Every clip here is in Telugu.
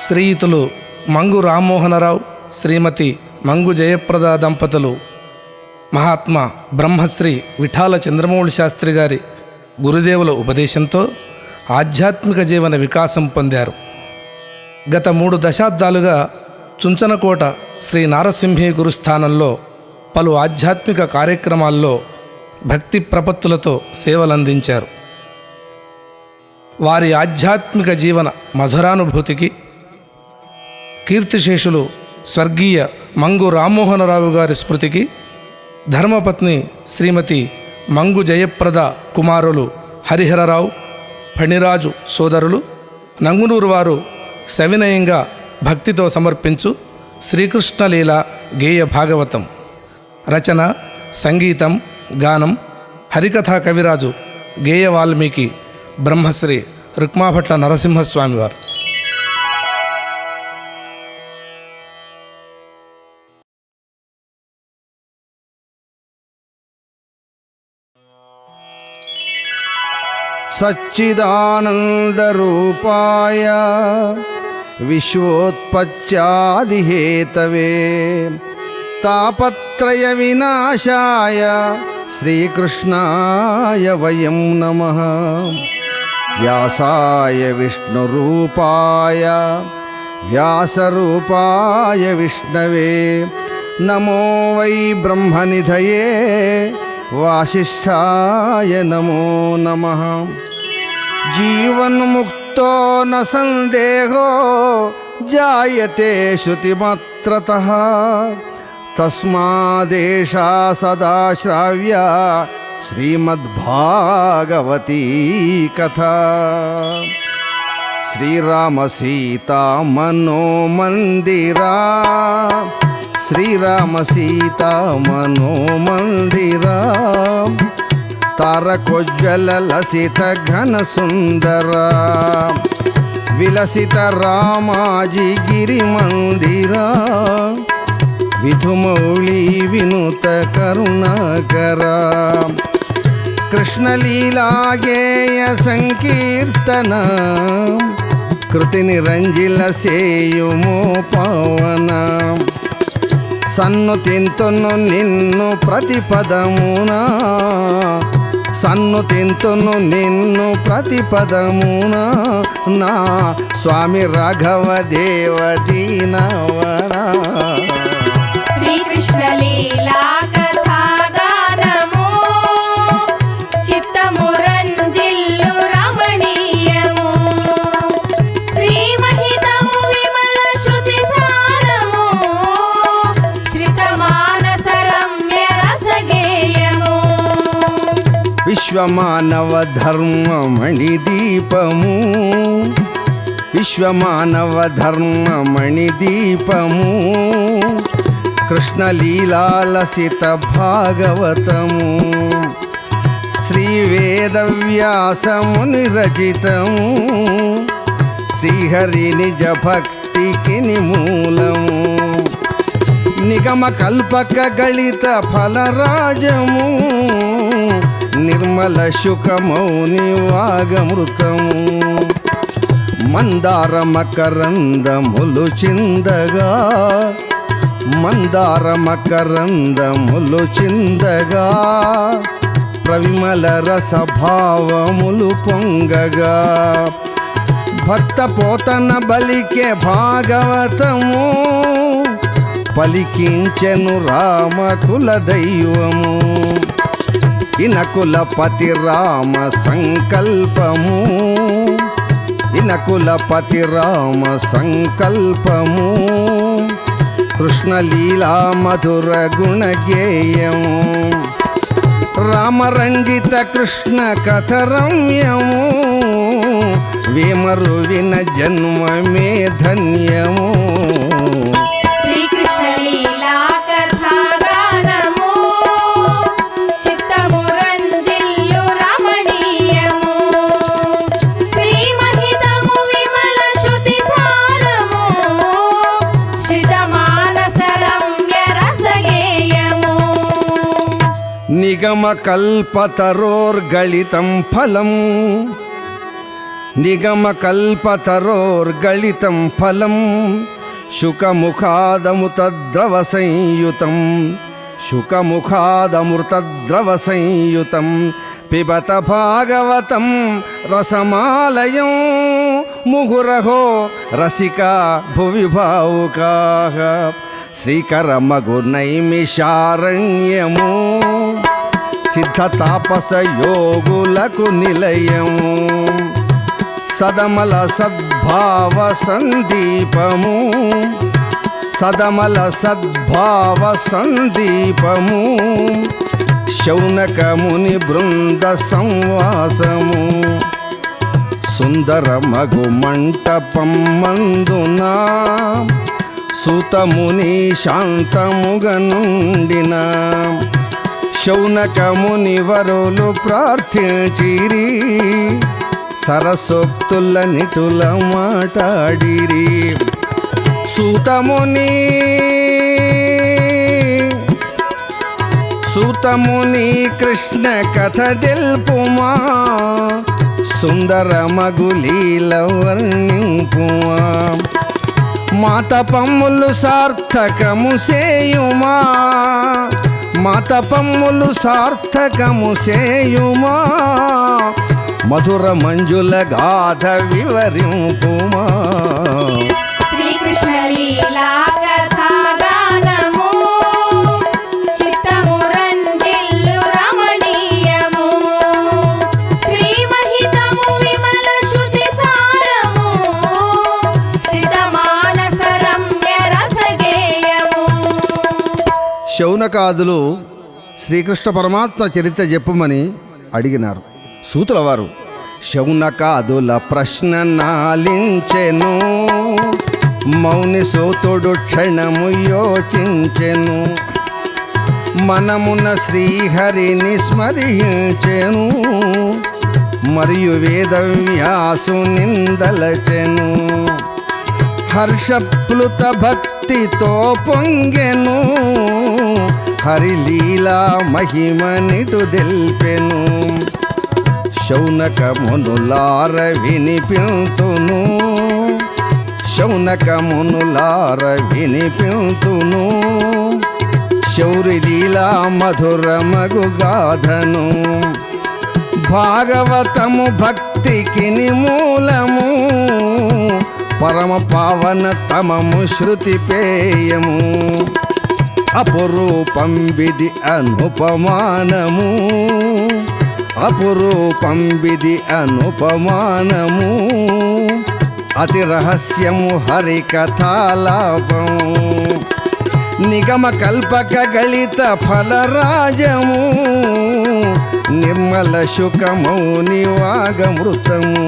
శ్రీయుతులు మంగు రామ్మోహనరావు, శ్రీమతి మంగు జయప్రద దంపతులు మహాత్మా బ్రహ్మశ్రీ విఠాల చంద్రమౌళి శాస్త్రి గారి గురుదేవుల ఉపదేశంతో ఆధ్యాత్మిక జీవన వికాసం పొందారు. గత 3 దశాబ్దాలుగా చుంచనకోట శ్రీ నారసింహి గురుస్థానంలో పలు ఆధ్యాత్మిక కార్యక్రమాల్లో భక్తి ప్రపత్తులతో సేవలందించారు. వారి ఆధ్యాత్మిక జీవన మధురానుభూతికి కీర్తిశేషులు స్వర్గీయ మంగు రామ్మోహనరావు గారి స్మృతికి ధర్మపత్ని శ్రీమతి మంగు జయప్రద కుమారులు హరిహరరావు, ఫణిరాజు సోదరులు నంగునూరు వారు సవినయంగా భక్తితో సమర్పించు శ్రీకృష్ణలీల గేయ భాగవతం రచన, సంగీతం, గానం హరికథా కవిరాజు గేయ వాల్మీకి బ్రహ్మశ్రీ రుక్మాభట్ల నరసింహస్వామివారు. సచ్చిదానందరూపాయ విశ్వోత్పత్యాదిహేతవే తాపత్రయ వినాశాయ శ్రీకృష్ణాయ వయం నమః. వ్యాసాయ విష్ణురూపాయ వ్యాసరూపాయ విష్ణవే నమో వై బ్రహ్మనిధయే వాసిష్ఠాయ నమో నమః. జీవన్ముక్తో న సందేహో జాయతే శృతిమాత్రతః తస్మాదేషా సదా శ్రావ్య శ్రీమద్భాగవతీ కథా. శ్రీరామ సీతా మనోమందిరా, శ్రీరామ సీతా మనోమందిరా, తారకోజ్వల లసిత ఘన సుందర విలసిత రామాజీ గిరి మందిరా, విధుమౌళి వినుత కరుణాకర. కృష్ణలీలాగేయ సంకీర్తన కృతి నిరంజిల సేయుమో పవన. సన్నుతింతును నిన్ను ప్రతిపదమున, సన్నుతింతును నిన్ను ప్రతిపదమున, నా స్వామి రాఘవ దేవ దీనవరా. శ్రీకృష్ణ లీలా కథాగానము చిత్తమురంజిల్లు రమణీయము. శ్రీమహితము విమల శృతి సారము శ్రితమానస రమ్య రసగేయము. విశ్వమానవ ధర్మమణి దీపము, విశ్వమానవ ధర్మమణి దీపము, కృష్ణలీలాలసిత భాగవతము. శ్రీ వేదవ్యాసముని రచితము, శ్రీహరి నిజ భక్తికి నిమూలము. నిగమ కల్పక గళిత ఫలరాజము, నిర్మల శుకమౌని వాగమృతము. మందార మకరందములు చిందగా, మందార మకరందములు చిందగా, ప్రవిమల రసభావములు పొంగగా. భక్త పోతన బలికే భాగవతము, పలికించెను రామ కుల దైవము. ఇనకులపతి రామ సంకల్పము, ఇనకులపతి రామ సంకల్పము. కృష్ణలీలా మధుర గుణగేయము, రామరంజిత కృష్ణ కథ రమ్యము. వేమరు విన జన్మమే ధన్యము. శ్రీకృష్ణ లీలా కథాగానము చిత్తమురంజిల్లు రమణీయము. శ్రీమహితము విమల శృతి సారము శ్రితమానస రమ్య రసగేయము. నిగమ కల్పతరోర్గళితం ఫలం నిగమకల్పతరోర్గళితం ఫలం శుకముఖాదమృతద్రవసంయుతం పిబత భాగవతం రసమాలయం ముహురహో రసికా భువి భావుకాః శ్రీకరమగు నైమిషారణ్యము సిద్ధ తాపస యోగులకు నిలయము సదమల సద్భావ సందీపము సదమల సద్భావ సందీపము శౌనక ముని బృంద సంవాసము సుందర మగు మంటపం మందున సూతముని శాంతముగనుండిన శౌనక ముని వరులు ప్రార్థించిరి సరసోక్తుల నిటుల మాటాడిరి సూతముని కృష్ణ కథ తెలుపుమా సుందర మగులీల వర్ణింపుమా మాతపమ్ములు సార్థకము సేయుమా మాతపమ్ములు సార్థకము సేయుమా మధుర మంజుల గాథ వివరింపుమా శ్రీకృష్ణ లీలా కథాగానము చిత్తమురంజిల్లు రమణీయము శ్రీమహితము విమల శృతి సారము శ్రితమానస రమ్య రసగేయము. శౌనకాదులు శ్రీకృష్ణ పరమాత్మ చరిత్ర చెప్పుమని అడిగినారు. సూతుల వారు శౌనకాదుల ప్రశ్న నాలించెను మౌని సూతుడు క్షణము యోచించెను మనమున శ్రీహరిని స్మరించెను మరియు వేదవ్యాసు నిందలచెను హర్షప్లుత భక్తితో పొంగెను హరిలీలా మహిమనిటు దెల్పెను శౌనకమునులార వినిపింతును శౌనకమునులార వినిపింతును శౌరిలీలా మధుర మగుగాధను భాగవతము భక్తికి మూలము పరమ పావన తమము శృతి పేయము అపురూపం విధి అనుపమానము అపురూపం విధి అనుపమానము అతి రహస్యము హరి కథాలాపము నిగమ కల్పక గళిత ఫలరాజము నిర్మల శుకమౌని వాగమృతము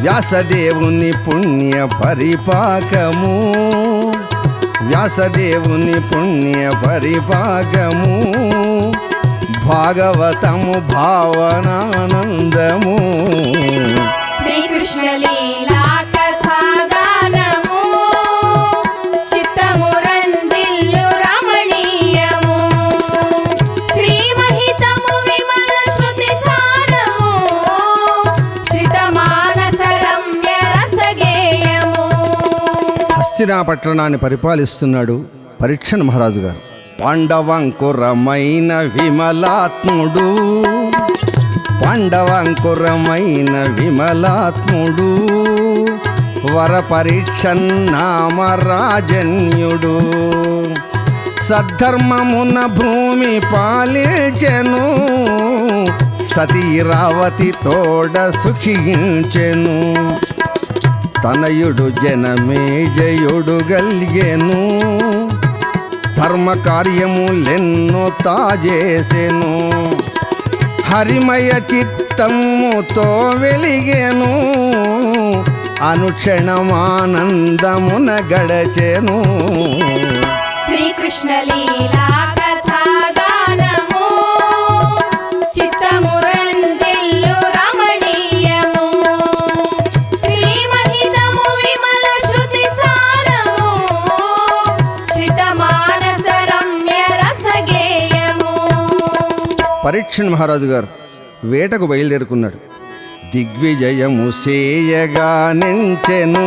వ్యాసదేవుని పుణ్య పరిపాకము వ్యాసదేవుని పుణ్య పరిపాకము భాగవతము భావనానందము శ్రీకృష్ణ లీలా కథాగానము చిత్తమురంజిల్లు రమణీయము శ్రీమహితము విమల శృతి సారము శ్రితమానస రమ్య రసగేయము. హస్తినాపట్టణాన్ని పరిపాలిస్తున్నాడు పరీక్షణ మహారాజు గారు. పాండవంకురమైన విమలాత్ముడు పాండవంకురమైన విమలాత్ముడు వరపరీక్షన్నామరాజన్యుడు సద్ధర్మమున భూమి పాలించెను సతీరావతి తోడ సుఖించెను తనయుడు జనమేజయుడు గల్గెను ధర్మ కార్యములెన్నో తాజేసెను హరిమయ చిత్తముతో వెలిగెను అనుక్షణమానందమున గడచెను శ్రీకృష్ణ లీలా కథాగానము చిత్తమురంజిల్లు రమణీయము శ్రీమహితము విమల శృతి సారము శ్రితమానస రమ్య రసగేయము. పరీక్షణ మహారాజు గారు వేటకు బయలుదేరుకున్నాడు. దిగ్విజయము సేయగా నెంచెను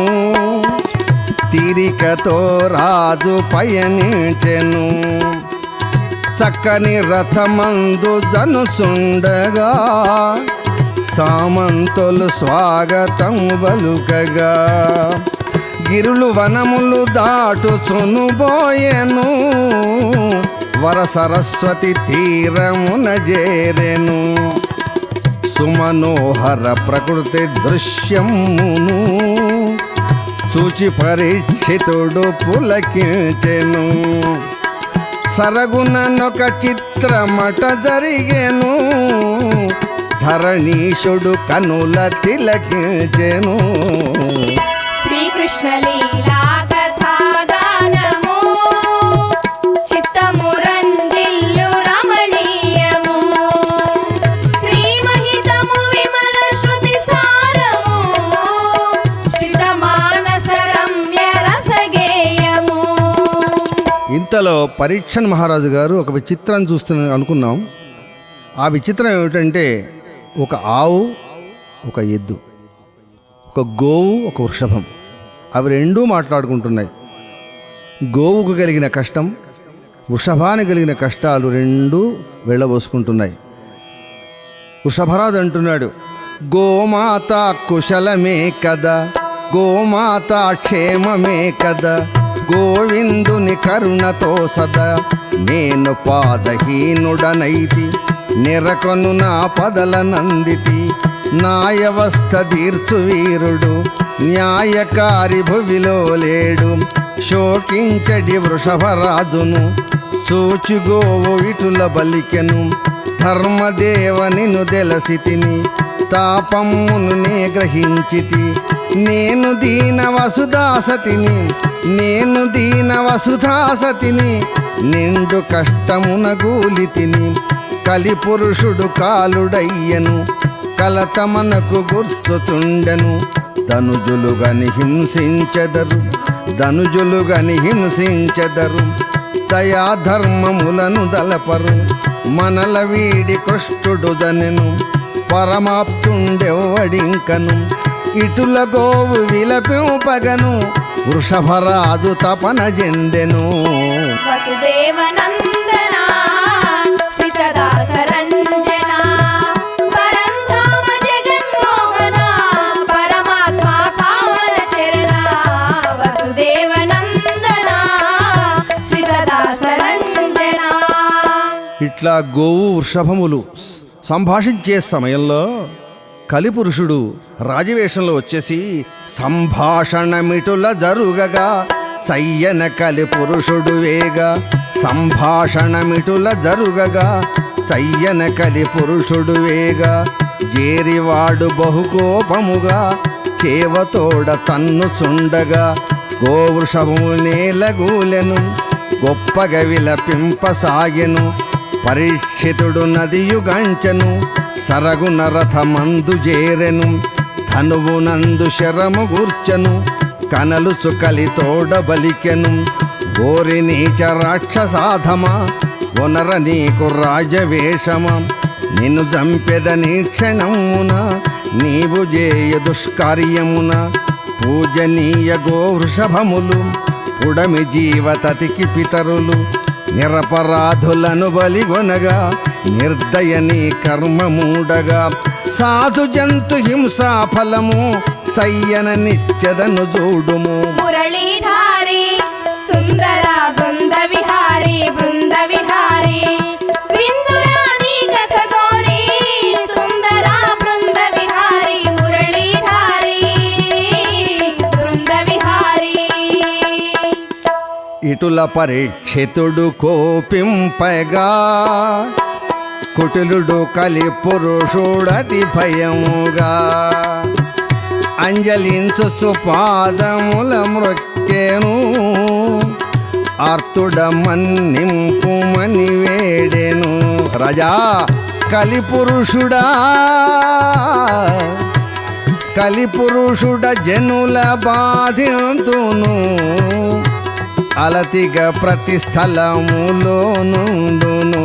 తీరికతో రాజు పయనించెను చక్కని రథమందు జనుచుండగా సామంతులు స్వాగతం బలుకగా గిరులు వనములు దాటుచునుబోయెను వర సరస్వతి తీరమున చేరెను సుమనోహర ప్రకృతి దృశ్యమును చూచి పరీక్షితుడు పులకించెను సరగుననొక చిత్రమట జరిగెను ధరణీశుడు కనుల తిలకించెను శ్రీకృష్ణ లీలా కథాగానము చిత్తము రంజిల్లు రమణీయము శ్రీమహితము విమల శృతి సారము శితమానస రమ్య రసగేయము. ఇంతలో పరీక్షన్ మహారాజు గారు ఒక విచిత్రం చూస్తున్న అనుకున్నాం. ఆ విచిత్రం ఏమిటంటే ఒక ఆవు, ఒక ఎద్దు, ఒక గోవు, ఒక వృషభం, అవి రెండూ మాట్లాడుకుంటున్నాయి. గోవుకు కలిగిన కష్టం, వృషభానికి కలిగిన కష్టాలు రెండూ వెళ్ళబోసుకుంటున్నాయి. వృషభరాజు అంటున్నాడు, గోమాత కుశలమే కదా, గోమాత క్షేమమే కదా, గోవిందుని కరుణతో సదా నేను పాదహీనుడనైతి నిరకొను నా పదల నందితి నాయవస్థ తీర్చు వీరుడు న్యాయకారి భువిలో లేడు శోకించడి వృషభరాజును సూచుగోవు ఇటుల బలికెను ధర్మదేవనిను దెలసితిని తాపమ్మును నే గ్రహించితి నేను దీన వసుదాసతిని నేను దీన వసుధాసతిని నిండు కష్టమున గూలితిని కలిపురుషుడు కాలుడయ్యను కలతమనకు గుర్చుచుండెను ధనుజులుగని హింసించెదరు దయాధర్మములను దలపరు మనల వీడి కృష్ణుడు జనెను పరమాప్తుండెవ్వడింకను ఇటుల గోవు విలపింపగను వృషభరాజు తపన చెందెను వసుదేవనందన శ్రీతదాస రంజన పరంధామ జగన్మోహన పరమాత్మ పావన చరణ వసుదేవనందన శ్రీతదాస రంజన. ఇట్లా గోవు వృషభములు సంభాషించే సమయంలో కలిపురుషుడు రాజవేషంలో వచ్చేసి సంభాషణమిటుల జరుగగా సయ్యన కలిపురుషుడు వేగా సంభాషణమిటుల జరుగగా సయ్యన కలిపురుషుడు వేగా జేరివాడు బహుకోపముగా చేవతోడ తన్ను చుండగా గోవృషభము నేలగూలెను గొప్పగా విలపింపసాగెను పరీక్షితుడు నదియుగంచెను సరగున రథమందు చేరెను ధనువునందు శరము గూర్చెను కనలుచు కలితోడ బలికెను గోరి నీచ రాక్షసాధమా ఒనర నీకు రాజవేషమా నిన్ను చంపెదని క్షణమున నీవు చేయ దుష్కార్యమున పూజనీయ గోవృషభములు పుడమి జీవతతికి పితరులు నిరపరాధులను బలిగొనగా నిర్దయని కర్మమూడగా సాధు జంతు హింసా ఫలము సయ్యన నిత్యదను చూడుము మురళీధారి సుందర బృంద విహారి విందురాని కథ గోరి సుందర బృంద విహారి మురళీధారి బృంద విహారి. ఇటుల పరీక్షితుడు కోపింపగా కుటిలుడు కలి పురుషుడతి భయముగా అంజలించు పాదముల మ్రొక్కెను ఆర్తుడ మన్నింపుమని వేడెను రాజా కలిపురుషుడ జనుల బాధితును అలతిగా ప్రతి స్థలములో నుండును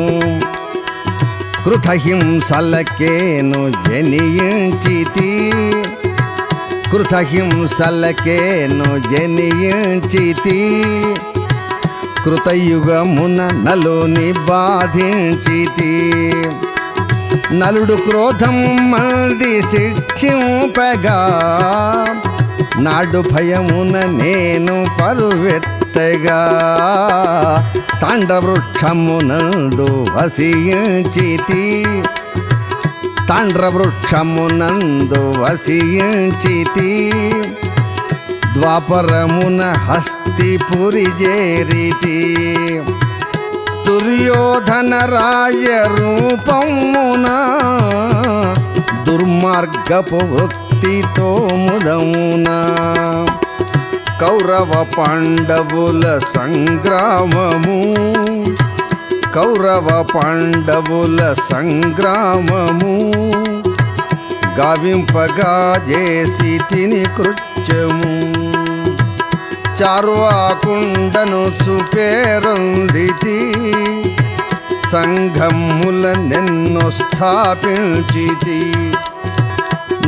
కృతహింసలకేను జనియించితి కృతహింసలకేను జనియించితి కృతయుగమున నలుని బాధించితి నలుడు క్రోధం మంది శిక్షింపగా నాడు భయమున నేను పరువెత్తగా తాండ్రవృక్షమునందు వసించితి తాండ్రవృక్షమునందు వసించితి ద్వాపరమున హస్తిపురి చేరితి దుర్యోధన రాయ రూపమున దుర్మార్గపు వృత్తితో ముదమున కౌరవ పాండవుల సంగ్రామము కౌరవ పాండవుల సంగ్రామము గావింపగా చేసి తిని కృత్యము చార్వాకుండను చూపేరొందితి సంఘములనెన్నో స్థాపించితి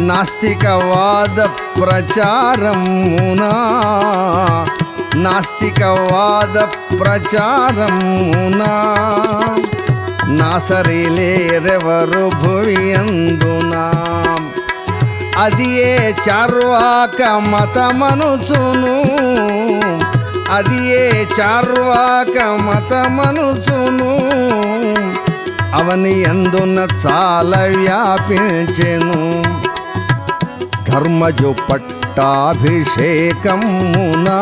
నాస్తికవాద ప్రచారమునా నాస్తికవాద ప్రచారమునా నాసరిలేరెవరు భువియందునా అది ఏ చార్వాక మతమనుచును అది ఏ చార్వాక మతమనుచును అవని అందున చాలా వ్యాపించెను ధర్మజు పట్టాభిషేకమునా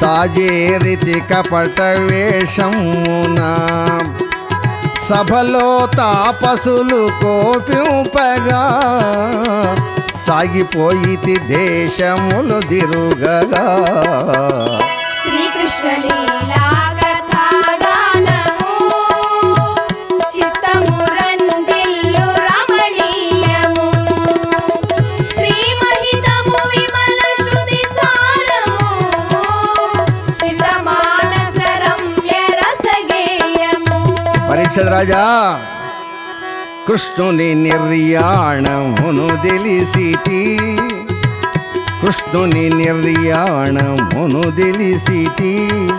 తాజేరితి కపట వేషమునా సభలో తాపసులు కోపింపగా సాగిపోయితి దేశములు దిరుగగా శ్రీకృష్ణ లీలా కథాగానము చిత్తము రంజిల్లు రమణీయము శ్రీమహితము విమల శృతి సారము చిత్తమానస రమ్య రసగేయము. పరీక్ష రాజా కృష్ణుని నిర్యాణమును తెలిసితి కృష్ణుని నిర్యాణమును తెలిసితి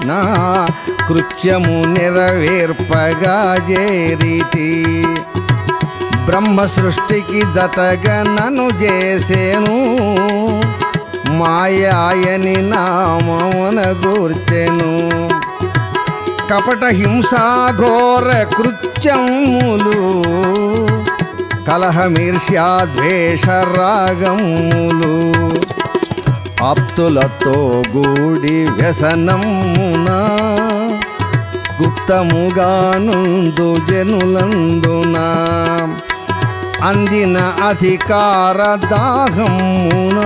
నా కృత్యము నెరవేర్పగా చేరితి బ్రహ్మ సృష్టికి జతగా నన్ను చేసేను మాయాయని నామమున గూర్చెను కపట హింసాఘోర కృత్యములు కలహమీర్ష్యాద్వేష రాగములు ఆప్తులతో గూడి వ్యసనమున గుప్తముగానుందు జనులందున అందిన అధికార దాహమున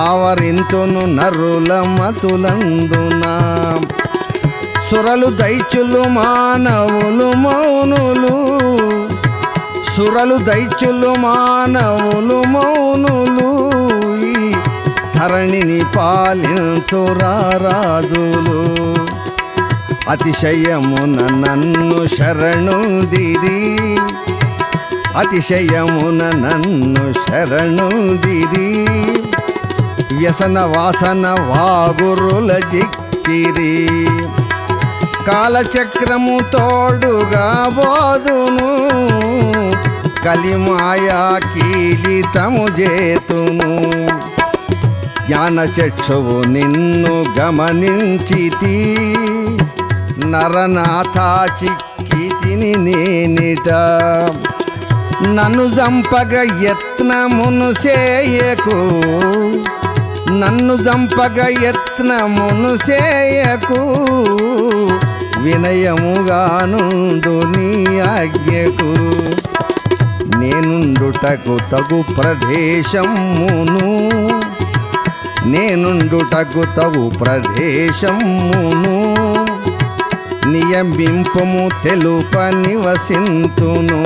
ఆవరింతును నరుల మతులందున సురలు దైత్యులు మానవులు మౌనులు సురలు దైత్యులు మానవులు మౌనులు ఈ ధరణిని పాలించురారాజులు అతిశయమున నన్ను శరణుదిరి అతిశయమున నన్ను శరణుదిరి వ్యసన వాసన వాగురుల జిక్కిరి కాలచక్రము తోడుగా బోధును కలిమాయా కీలితము చేతును జ్ఞానచక్షువు నిన్ను గమనించితి నరనాథ చిక్కితిని నేనిట నన్ను జంపగ యత్నమును చేయకు నన్ను జంపగ యత్నమును చేయకు వినయముగానుందు నీ ఆజ్ఞకు నేనుండుటకు తగు ప్రదేశమును నేనుండుటకు తగు ప్రదేశమును నియమింపము తెలుప నివసింతును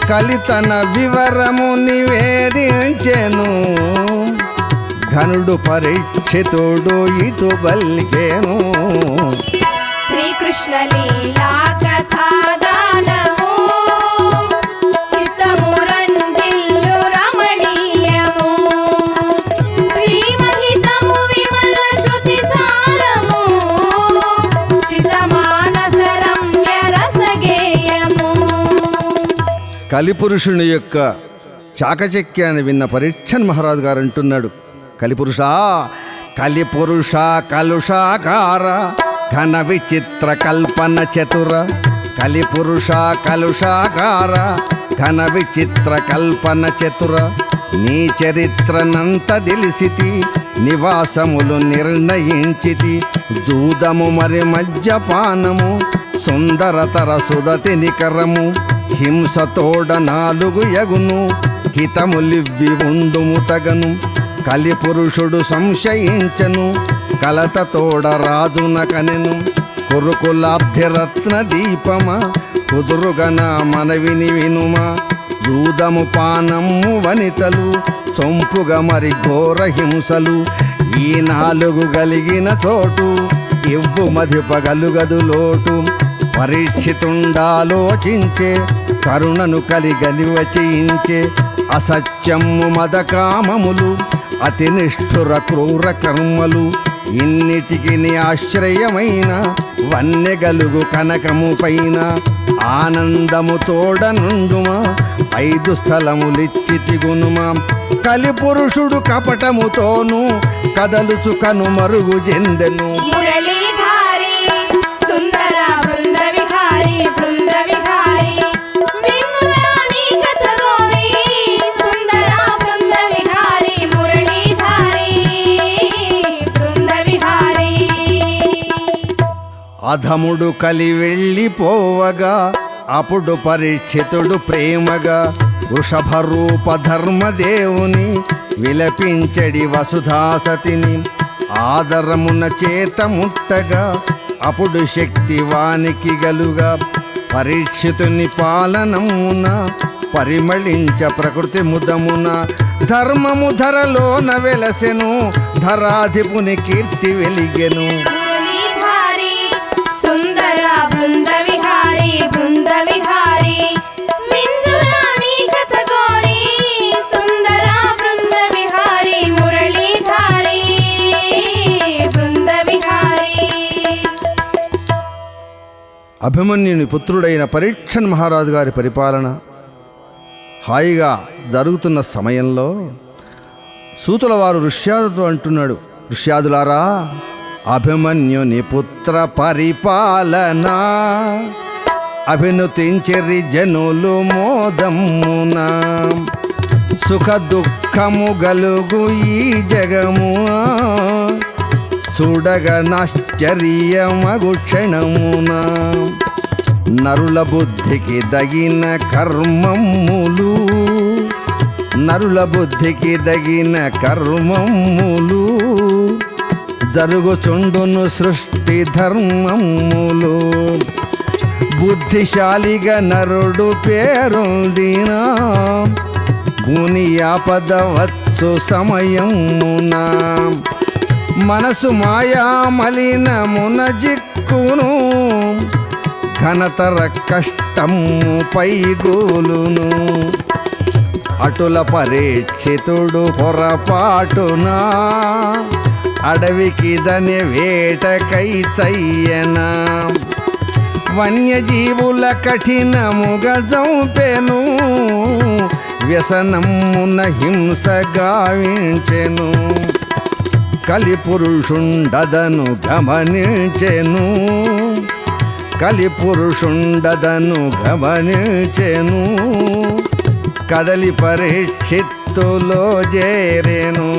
కలితన వివరము నివేదించెను ఘనుడు పరీక్షితుడు ఇటు బల్కెను శ్రీకృష్ణ లీలా కథాగానము చిత్తమురంజిల్లు రమణీయము శ్రీమహితము విమల శృతి సారము చితమానస రమ్య రసగేయము. కలిపురుషుని యొక్క చాకచక్యాన్ని విన్న పరీక్షన్ మహారాజు గారు అంటున్నాడు, కలిపురుషా కలిపురుష కలుషాకార ఘన విచిత్ర కల్పన చతుర కలిపురుష కలుషాకార ఘన విచిత్ర కల్పన చతుర నీ చరిత్రనంత తెలిసితి నివాసములు నిర్ణయించితి జూదము మరి మద్యపానము సుందరతర సుదతి నికరము హింసతోడ 4 యగును హితములివ్వి ఉండుము తగను కలిపురుషుడు సంశయించను కలతతోడ రాజున కనెను కురుకులాబ్ధిరత్న దీపమ కుదురుగన మనవిని వినుమా జూదము పానము వనితలు సొంపుగ మరి ఘోర హింసలు ఈ 4 కలిగిన చోటు ఇవ్వు మధిపగలుగదు లోటు పరీక్షితుండాలోచించే కరుణను కలిగని వచించే అసత్యము మదకామములు అతి నిష్ఠుర క్రూర కర్మలు ఇన్నిటికి నీ ఆశ్రయమైన వన్నెగలుగు కనకము పైన ఆనందము తోడనుండుమా 5 స్థలములిచ్చి గునుమా కలిపురుషుడు కపటముతోను కదలుచు కనుమరుగు చెందెను మురళీధారి సుందర బృంద విహారి బృంద విహారి వినురాని కథ గోరి సుందర బృంద విహారి మురళీధారి బృంద విహారి. అధముడు కలి వెళ్ళిపోవగా అప్పుడు పరీక్షితుడు ప్రేమగా వృషభరూప ధర్మదేవుని విలపించడి వసుధాసతిని ఆదరమున చేత ముట్టగా అప్పుడు శక్తి వానికి గలుగా పరీక్షితుని పాలనమున పరిమళించ ప్రకృతి ముదమున ధర్మము ధరలోన వెలసెను ధరాధిపుని కీర్తి వెలిగెను మురళీధారి సుందర బృంద విహారి బృంద విహారి వినురాని కథ గోరి సుందర బృంద విహారి మురళీధారి బృంద విహారి. అభిమన్యుని పుత్రుడైన పరీక్షన్ మహారాజు గారి పరిపాలన హాయిగా జరుగుతున్న సమయంలో సూతుల వారు ఋష్యాదులతో అంటున్నాడు, ఋష్యాదులారా అభిమన్యుని పుత్ర పరిపాలన అభినుతించెరి జనులు మోదమ్మున సుఖ దుఃఖము గలుగు ఈ జగము చూడగనాశ్చర్యమగు క్షణమున నరుల బుద్ధికి దగిన కర్మములు నరుల బుద్ధికి దగిన కర్మములు జరుగుచుండును సృష్టి ధర్మములు బుద్ధిశాలిగా నరుడు పేరొందిన భూని ఆపద వచ్చు సమయమున మనసు మాయా మలినమున జిక్కును ఘనతర కష్టము పైగోలును అటుల పరీక్షితుడు పొరపాటునా అడవికి దనే వేటకై చయ్యన వన్యజీవుల కఠినముగా చంపెను వ్యసనమున హింస గావించెను కలిపురుషుండదను గమనించెను కలిపురుషుండదను గమనించెను కదలి పరీక్షిత్తులో చేరెను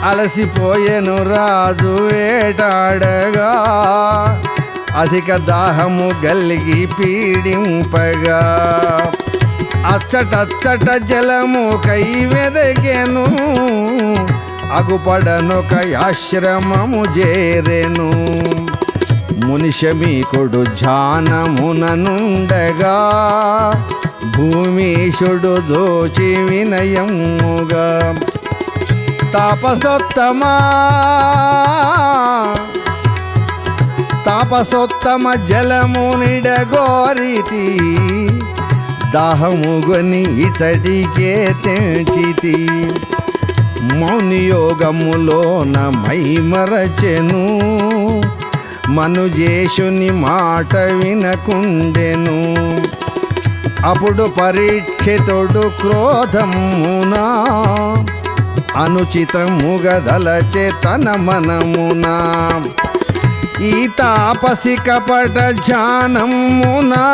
అలసిపోయెను రాజు వేటాడగా అధిక దాహము గల్గి పీడింపగా అచ్చటచ్చట జలము కై వెదగెను అగుపడనొక ఆశ్రమము చేరెను మునిషమీకుడు ధ్యానముననుండగా భూమీశుడు దోచి వినయముగా తాపసోత్తమా తాపసోత్తమ జలమునిడగోరితి దాహముగొని ఇతడికే తెంచితి మౌనియోగములోన మైమరచెను మనుజేషుని మాట వినకుండెను అప్పుడు పరీక్షితుడు క్రోధమునా అనుచితముగదలచే తన మనమునా ఈ తాపసి కపట ధ్యానమునా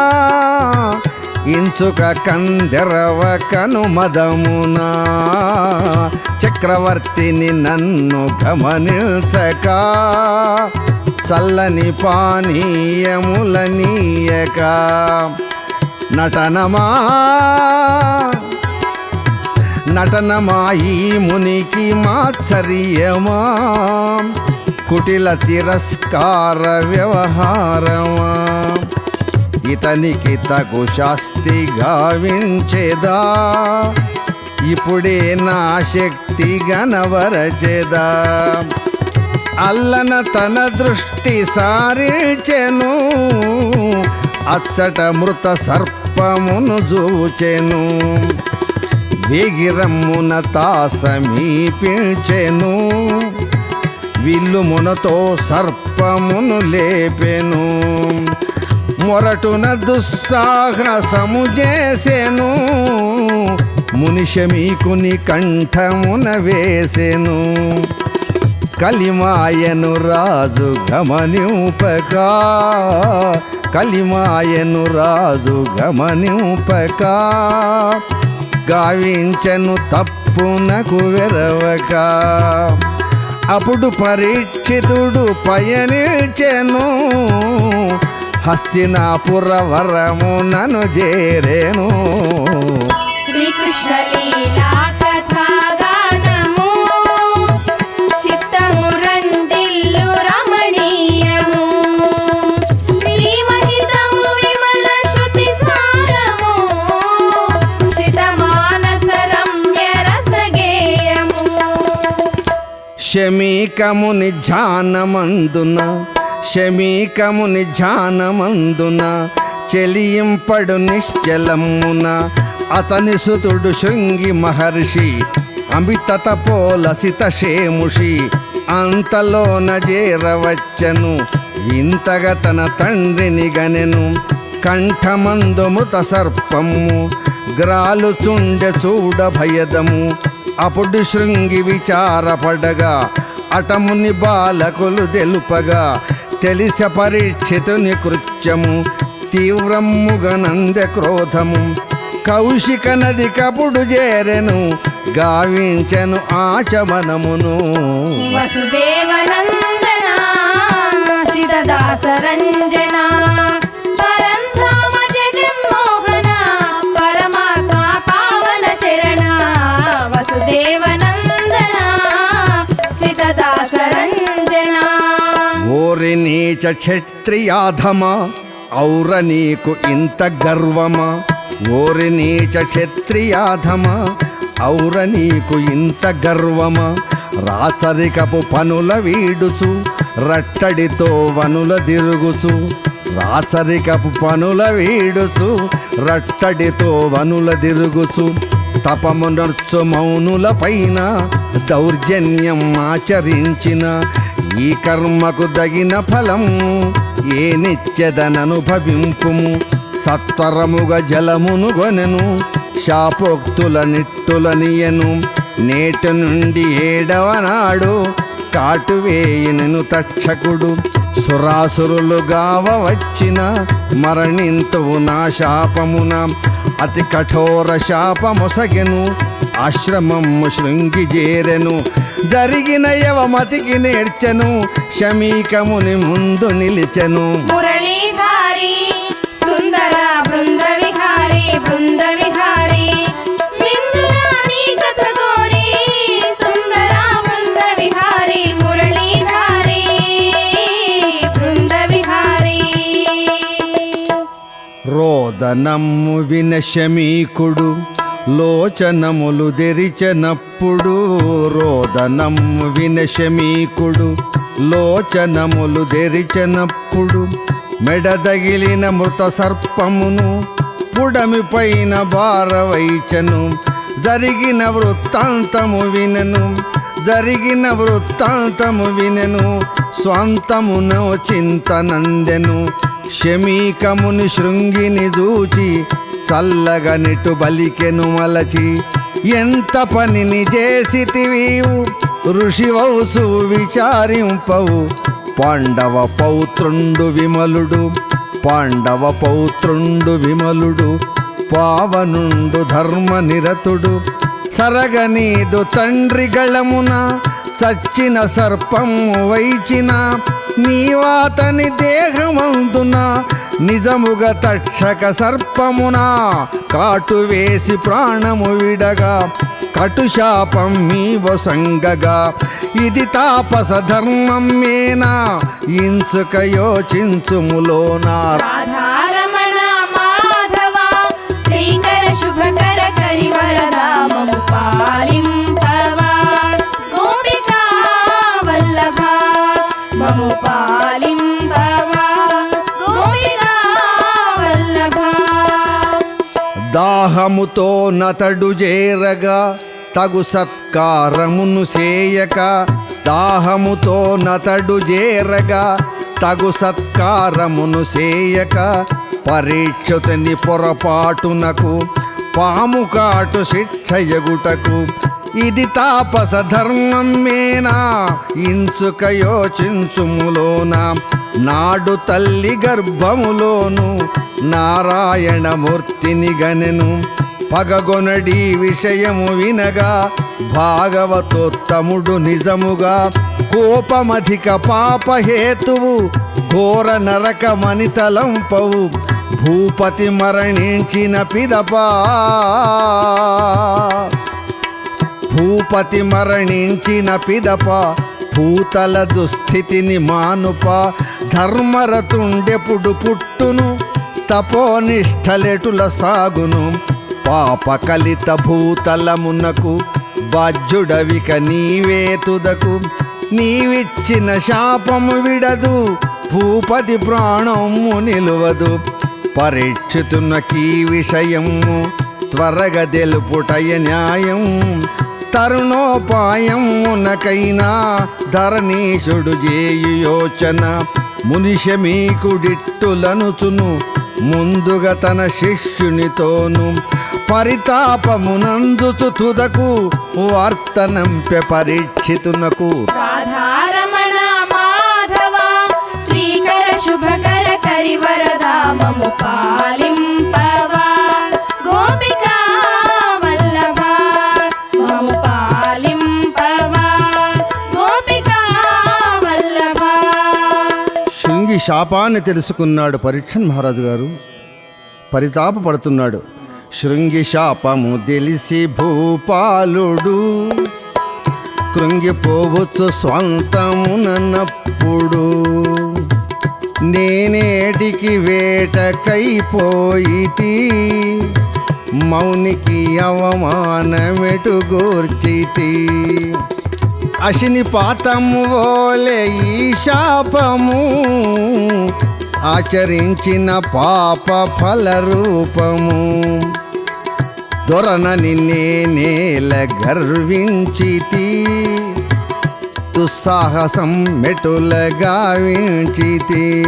ఇంచుక కందెరవ కనుమదమునా చక్రవర్తిని నన్ను గమనించక చల్లని పానీయములనీయక నటనమా ఈ మునికి మాత్సర్యమా కుటిల తిరస్కార వ్యవహారమా ఇతనికి తగు శాస్తి గావించేదా ఇప్పుడే నా శక్తి గనవరచెదా అల్లన తన దృష్టి సారించెను అచ్చట మృత సర్పమును చూచెను వేగిరమ్మున తా సమీపించెను విల్లుమునతో సర్పమును లేపెను మొరటున దుస్సాహసము చేసెను మునిశమీకుని కంఠమున వేసెను కలిమాయను రాజు గమనింపక కలిమాయను రాజు గమనింపక గావించెను తప్పునకు వెరవక అప్పుడు పరీక్షితుడు పయనించెను హస్తినాపుర వరమునను చేరెను శ్రీకృష్ణ లీలా కథాగానము చిత్తము రంజిల్లు రమణీయము శ్రీమహితము విమల శృతి సారము చితమానస రమ్య రసగేయము శమీకముని ధ్యానమందున చెలియింపడు నిశ్చలమున అతని సుతుడు శృంగి మహర్షి అమిత తపోలసిత షేముషి అంతలోన చేరవచ్చను వింతగా తన తండ్రిని గనెను కంఠమందు మృత సర్పము గ్రాలుచుండె చూడ భయదము అప్పుడు శృంగి విచారపడగా అటముని బాలకులు తెలుపగా తెలిస పరీక్షితుని కృత్యము తీవ్రముగనందె క్రోధము కౌశిక నది కపుడు చేరెను గావించెను ఆచమనమును వసుదేవనందన శిరదాసరంజన పరంధామ జగన్మోహన పరమాత్మ పావన చరణ వసుదేవనందన శిరదాసరంజన ఓరి నీచ క్షత్రియాధమా ఔర నీకు ఇంత గర్వమా ఓరి నీచ క్షత్రియాధమా ఔర నీకు ఇంత గర్వమా రాచరికపు పనుల వీడుచు రట్టడితో వనుల తిరుగుచు రాచరికపు పనుల వీడుచు రట్టడితో వనుల తిరుగుచు తపమునర్చు మౌనుల పైన దౌర్జన్యం ఆచరించిన ఈ కర్మకు దగిన ఫలము ఏ నిత్యదననుభవింపుము సత్వరముగ జలమును గొనెను శాపోక్తుల నిట్టులనియను నేటి నుండి 7వ నాడు కాటువేయనెను తక్షకుడు సురాసురులు గావ వచ్చిన మరణింతువు నా శాపమున అతి కఠోర శాపమొసగెను ఆశ్రమము శృంగి చేరెను జరిగిన యవమతికి నేర్చెను శమీకముని ముందు నిలిచెను మురళీధారి సుందర బృంద విహారీ బృంద విహారీ విందురాణి కథ గోరి సుందర బృంద విహారీ మురళీధారి బృంద విహారీ రోదనమ్ము విన శమీకుడు లోచనములు తెరిచెనప్పుడు రోదనం వినశమీకుడు. లోచనములు తెరిచెనప్పుడు మెడదగిలిన మృత సర్పమును పుడమి పైన భారవైచను. జరిగిన వృత్తాంతము వినెను స్వంతమును చింతనందెను. శమీకముని శృంగిని దూచి చల్లగనిటు బలికెను మలచి. ఎంత పనిని చేసితివీవు ఋషివౌసు విచారింపవు. పాండవ పౌత్రుండు విమలుడు పావనుండు ధర్మనిరతుడు. సరగనీదు తండ్రి గళమున చచ్చిన సర్పము వైచిన. నీవాతని దేహమందున నిజముగా తక్షక సర్పమున కాటు వేసి ప్రాణము విడగా కటుశాపం మీవసంగగా. ఇది తాపస ధర్మమేనా ఇంచుక యోచించుములోనా. రాధారమణ మాధవ శ్రీకర శుభకర కరివరదా మము పాలింపవా. గోపికా వల్లభ మము పాలింపవా. గోపికా వల్లభ. దాహముతో నతడు చేరగా తగు సత్కారమును సేయక. దాహముతో నతడు చేరగా తగు సత్కారమును సేయక. పరీక్షతుని పొరపాటునకు పాము కాటు శిక్షయగుటకు. ఇది తాపస ధర్మమేనా ఇంచుక యోచించుములోన. నాడు తల్లి గర్భములోను నారాయణమూర్తిని గనెను. పగగొనడి విషయము వినగా భాగవతోత్తముడు నిజముగా. కోపమధిక పాపహేతువు ఘోర నరకమని తలంపవు. భూపతి మరణించిన పిదప భూతల దుస్థితిని మానుప. ధర్మరతుండెప్పుడు పుట్టును తపోనిష్టలెటుల సాగును. పాపకలిత భూతలమునకు బాధ్యుడవిక నీవే తుదకు. నీవిచ్చిన శాపము విడదు భూపతి ప్రాణము నిలువదు. పరీక్షితునకీ విషయము త్వరగా తెలుపుటయ న్యాయం. తరుణోపాయమునకైనా ధరణీశుడు చేయు యోచన. మునిశమీకుడిట్టులనుచును ముందుగా తన శిష్యునితోను. పరితాపమునందుచు తుదకు వార్తనంపె పరీక్షితునకు. రాధారమణ మాధవ శ్రీకర శుభకర కరివరదా మము పాలింపవా. గోపికా వల్లభ మము పాలింపవా. గోపికా వల్లభ. శృంగి శాపాన్ని తెలుసుకున్నాడు పరీక్షణ్ మహారాజు గారు. పరితాపపడుతున్నాడు. శృంగి శాపము తెలిసి భూపాలుడు కృంగిపోవచ్చు స్వంతమునప్పుడు. నేనేటికి వేటకైపోయితి మౌనికి అవమానమెటు గూర్చితి. అశిని పాతము ఓలే ఈ శాపము ఆచరించిన పాప ఫల రూపము. దొరనని నేనేల గర్వించితి దుస్సాహసం మెటుల గావించితి.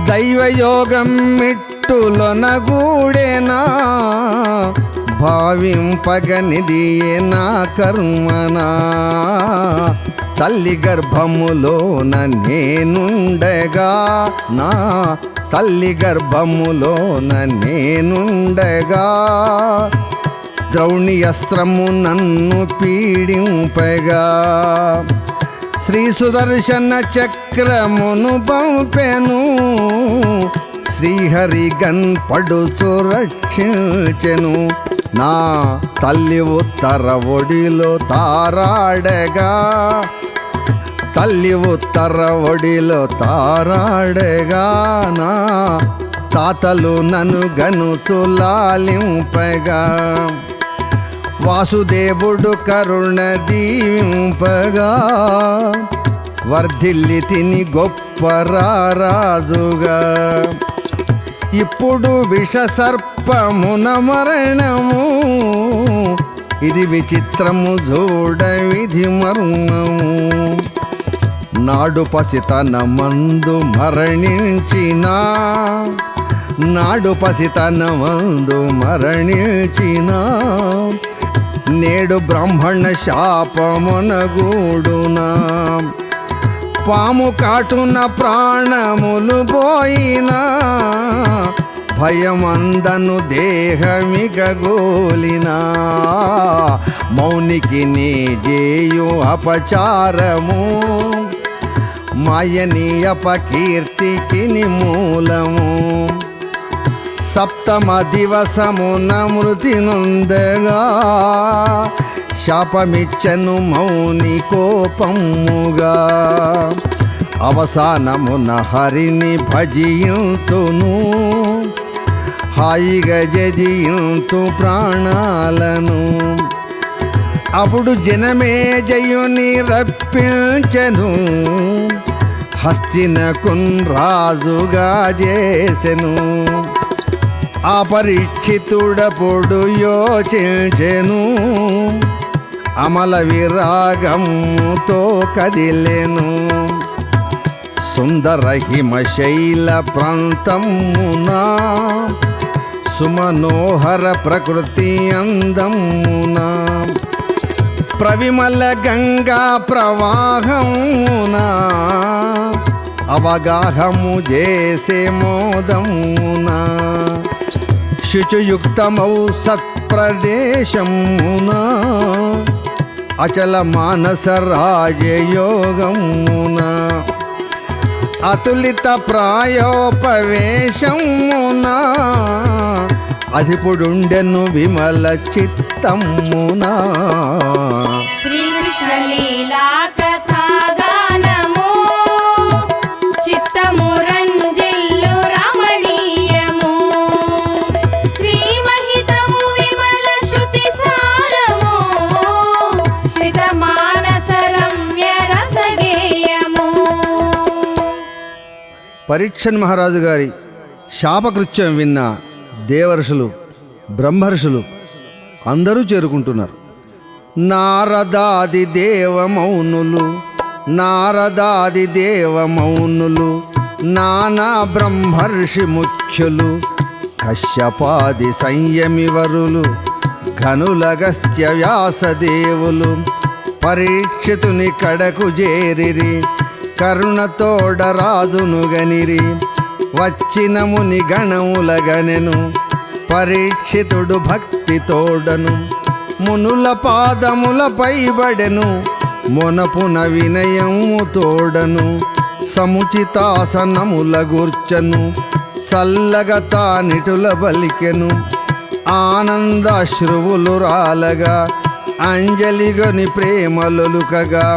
దైవయోగం మిట్టులొనగూడేనా భావింపగనిదియే నా కర్మనా. తల్లి గర్భములోన నేనుండగా నా తల్లి గర్భములోన నేనుండగా ద్రౌణి అస్త్రము నన్ను పీడింపగా. శ్రీ సుదర్శన చక్రమును పంపెను శ్రీహరి గన్పడుచు రక్షించెను. నా తల్లి ఉత్తర ఒడిలో తారాడగా తల్లి ఉత్తర ఒడిలో తారాడగా. నా తాతలు నను గనుచు లాలింపగా వాసుదేవుడు కరుణ దీవింపగా వర్ధిల్లి తిని గొప్ప రారాజుగా ఇప్పుడు విష సర్పమున మరణము ఇది విచిత్రము చూడ విధి మర్మము నాడు పసితన మందు మరణించిన నేడు బ్రాహ్మణ శాపమునగూడునా పాము కాటున ప్రాణములు పోయినా భయమందను దేహమిగగోలినా మౌనికి నీ జేయు అపచారము మాయని అపకీర్తికి మూలము సప్తమ దివసమున మృతి నొందగా శాపమిచ్చను మౌని కోపముగా అవసానమున హరిని భజింతును హాయిగా జజింతు ప్రాణాలను అప్పుడు జనమే జయుని రప్పించెను హస్తినకున్ రాజుగా చేసెను ఆ పరీక్షితుడప్పుడు యోచించెను అమల విరాగముతో కదిలెను సుందర హిమశైల ప్రాంతమునా సుమనోహర ప్రకృతి అందమునా ప్రవిమల గంగా ప్రవాహమునా అవగాహము చేసే మోదమునా శుచియుక్తమౌ సత్ప్రదేశమునా అచల మానస రాజయోగమునా అతులిత ప్రాయోపవేశమునా అధిపుడుండెను విమల చిత్తమునా శ్రీకృష్ణ లీలా కథాగానము చిత్తము రంజిల్లు రమణీయము శ్రీమహితము విమల శృతి సారము శ్రిత మానస రమ్య రసగేయము. పరీక్షన్ మహారాజు గారి శాపకృత్యం విన్న దేవర్షులు బ్రహ్మర్షులు అందరూ చేరుకుంటున్నారు. నారదాది దేవమౌనులు నానా బ్రహ్మర్షి ముఖ్యులు కశ్యపాది సంయమివరులు ఘనులగస్త్య వ్యాసదేవులు పరీక్షితుని కడకు చేరిరి కరుణతోడ రాజును గనిరి వచ్చిన ముని గణములగనెను పరీక్షితుడు భక్తి తోడను మునుల పాదములపై బడెను మొనపున వినయము తోడను సముచితాసనముల గూర్చను చల్లగా తానిటుల బలికెను ఆనందాశ్రువులు రాలగా అంజలిగొని ప్రేమలొలుకగా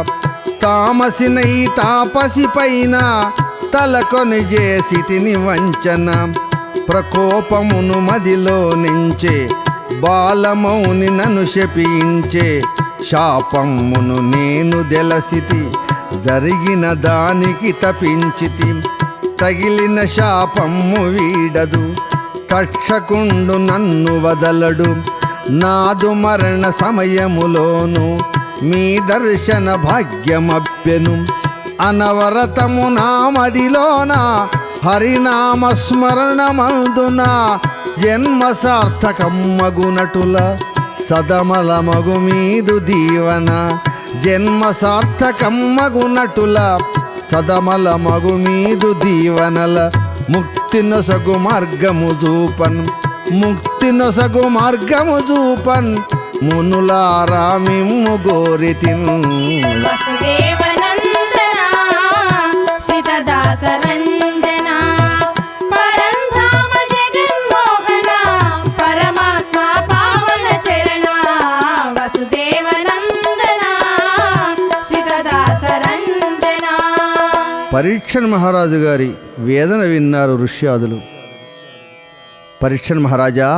తామసినై తాపసి పైన తలకొని చేసితిని వంచన ప్రకోపమును మదిలో నించే బాలమౌని నన్ను శపించే శాపమును నేను దెలసితి జరిగిన దానికి తపించితి తగిలిన శాపము వీడదు తక్షకుండు నన్ను వదలడు నాదు మరణ సమయములోను మీ దర్శన భాగ్యమభ్యను అనవరతము నామదిలోన హరినామ స్మరణమందున జన్మ సార్థకమ్మగునటుల సదమల మగు మీదు దీవన జన్మ సార్థకమ్మగునటుల సదమల మగు మీదు దీవనల ముక్తినొసగు మార్గము చూపన్ మునులారా మిమ్ము గోరితిన్ వసుదేవనందన శ్రితదాస రంజన పరంధామ జగన్మోహన పరమాత్మ పావన చరణ వసుదేవనందన శ్రితదాస రంజన. పరీక్షన్ మహారాజు గారి వేదన విన్నారు ఋష్యాదులు. పరీక్షణ్ మహారాజా,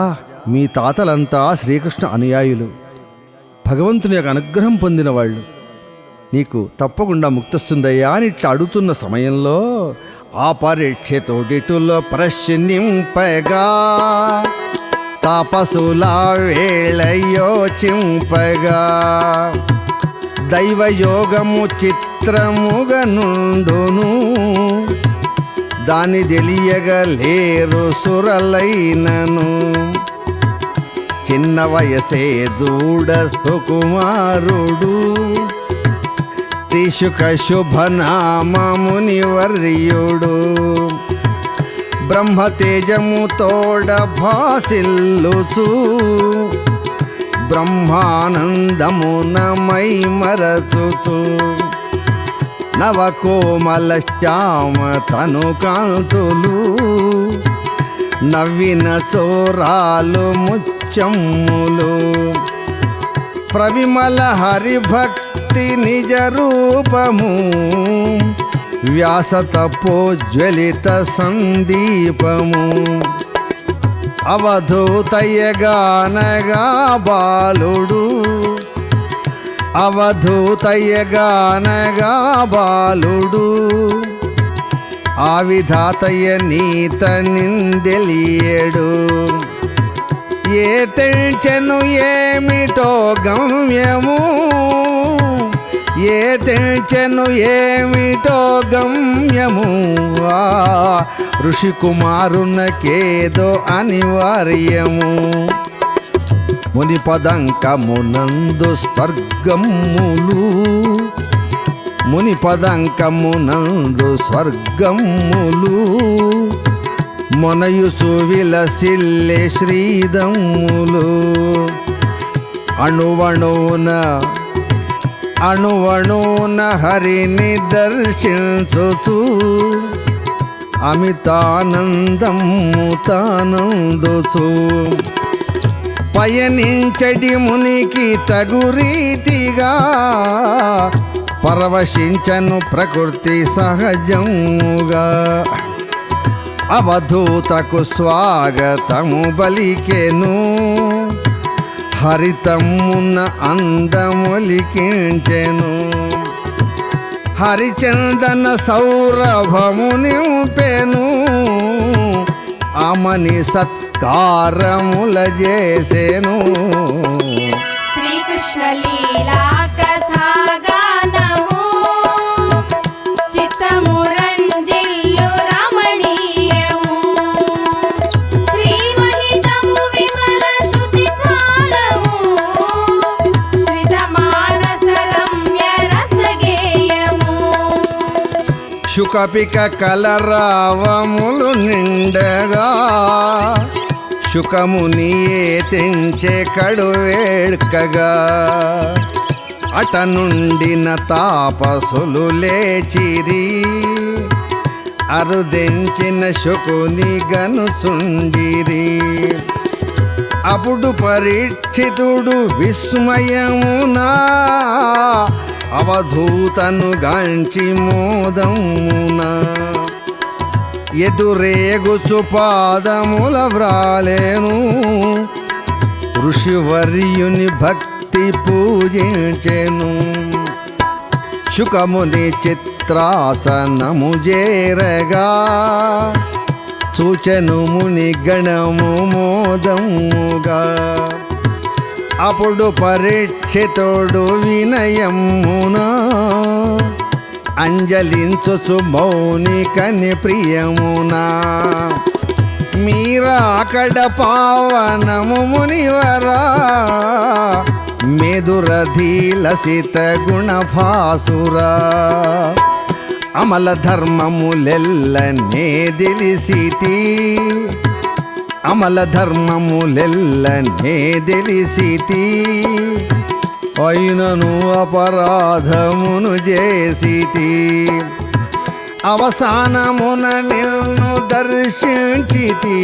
మీ తాతలంతా శ్రీకృష్ణ అనుయాయులు, భగవంతుని యొక్క అనుగ్రహం పొందిన వాళ్ళు. నీకు తప్పకుండా ముక్తొస్తుందయ్యా అని ఇట్లా అడుగుతున్న సమయంలో ఆ పరీక్షతోటిలో ప్రశ్నింపగా తాపసుల వేళయోచింపగా దైవయోగము చిత్రముగా నుండును దాని తెలియగలేరు సురలైనను. చిన్న వయసే చూడ సుకుమారుడు త్రిశుక శుభనామముని వర్యుడు బ్రహ్మతేజము తోడ భాసిల్లుచు బ్రహ్మానందమునమై మరచుచు నవకోమల శ్యామ తను కాంతులు నవ్విన చోరాలు ముచ్చమ్ములు ప్రవిమల హరిభక్తి నిజ రూపము వ్యాసతపోజ్వలిత సందీపము అవధూతయ్యగానగా బాలుడు అవధూతయ్యగానగా బాలుడు ఆ విధాతయ్య నీత నిందెలియడు ఏ తెంచెను ఏమిటో గమ్యము ఏ తెంచెను ఏమిటో గమ్యము ఆ ఋషికుమారునకేదో అనివార్యము మునిపదంకమునందు స్వర్గములు మునిపదంకమునందు స్వర్గములు మొనయుచు విలసిల్లే శ్రీదమ్ములు అణువణువున హరిని దర్శించుచు అమితానందము తానందుచు పయనించడి మునికి తగు రీతిగా పరవశించను ప్రకృతి సహజముగా అవధూతకు స్వాగతము బలికెను హరితమ్మున అందమొలికించెను హరిచందన సౌరభము నింపెను అమని సత్కారముల చేసెను శ్రీకృష్ణ లీలా కథాగానము చిత్తము రంజిల్లు రమణీయము శ్రీమహితము విమల శృతి సారము శ్రిత మానస రమ్య రసగేయము శుకపిక కలరావములు నిండగా శుకముని తెంచే కడువేడ్కగా అట నుండిన తాపసులు లేచిరి అరుదెంచిన శుకుని గనుచుండిరి అప్పుడు పరీక్షితుడు విస్మయమునా అవధూతను గాంచి మోదమునా ఎదురేగుచు పాదముల వ్రాలేను ఋషివర్యుని భక్తి పూజించెను శుకముని చిత్రాసనము చేరగా సూచను ముని గణము మోదముగా అప్పుడు పరీక్షితుడు వినయమునా అంజలించుచు మౌనికని ప్రియమునా మీరా అకడ పావనము మునివరా మెదురధీలసిత గుణభాసురా అమల ధర్మములెల్లనే తెలిసితి అమల ధర్మములెల్లనే తెలిసితి అయినను అపరాధమును చేసితి అవసానమున నిన్ను దర్శించితి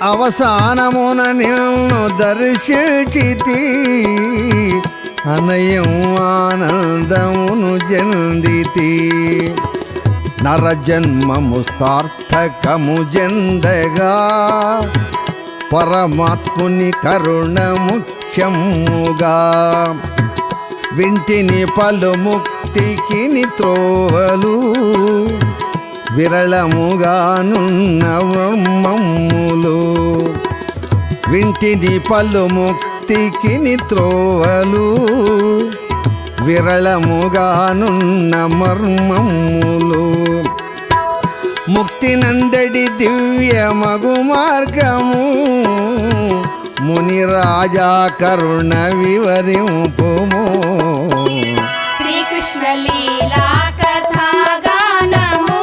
అవసానమున నిన్ను దర్శించితి అనయం ఆనందమును జందితి నరజన్మము సార్థకము జందగా పరమాత్ముని కరుణ ముఖ్యముగా వింటిని పలు ముక్తికి త్రోవలు విరళముగానున్న బ్రహ్మములు వింటిని పలు ముక్తికి త్రోవలు విరళముగానున్న మర్మములు ముక్తి నందడి దివ్య మగు మార్గము ముని రాజా కరుణ వివరింపుము శ్రీకృష్ణ లీలా కథా గానము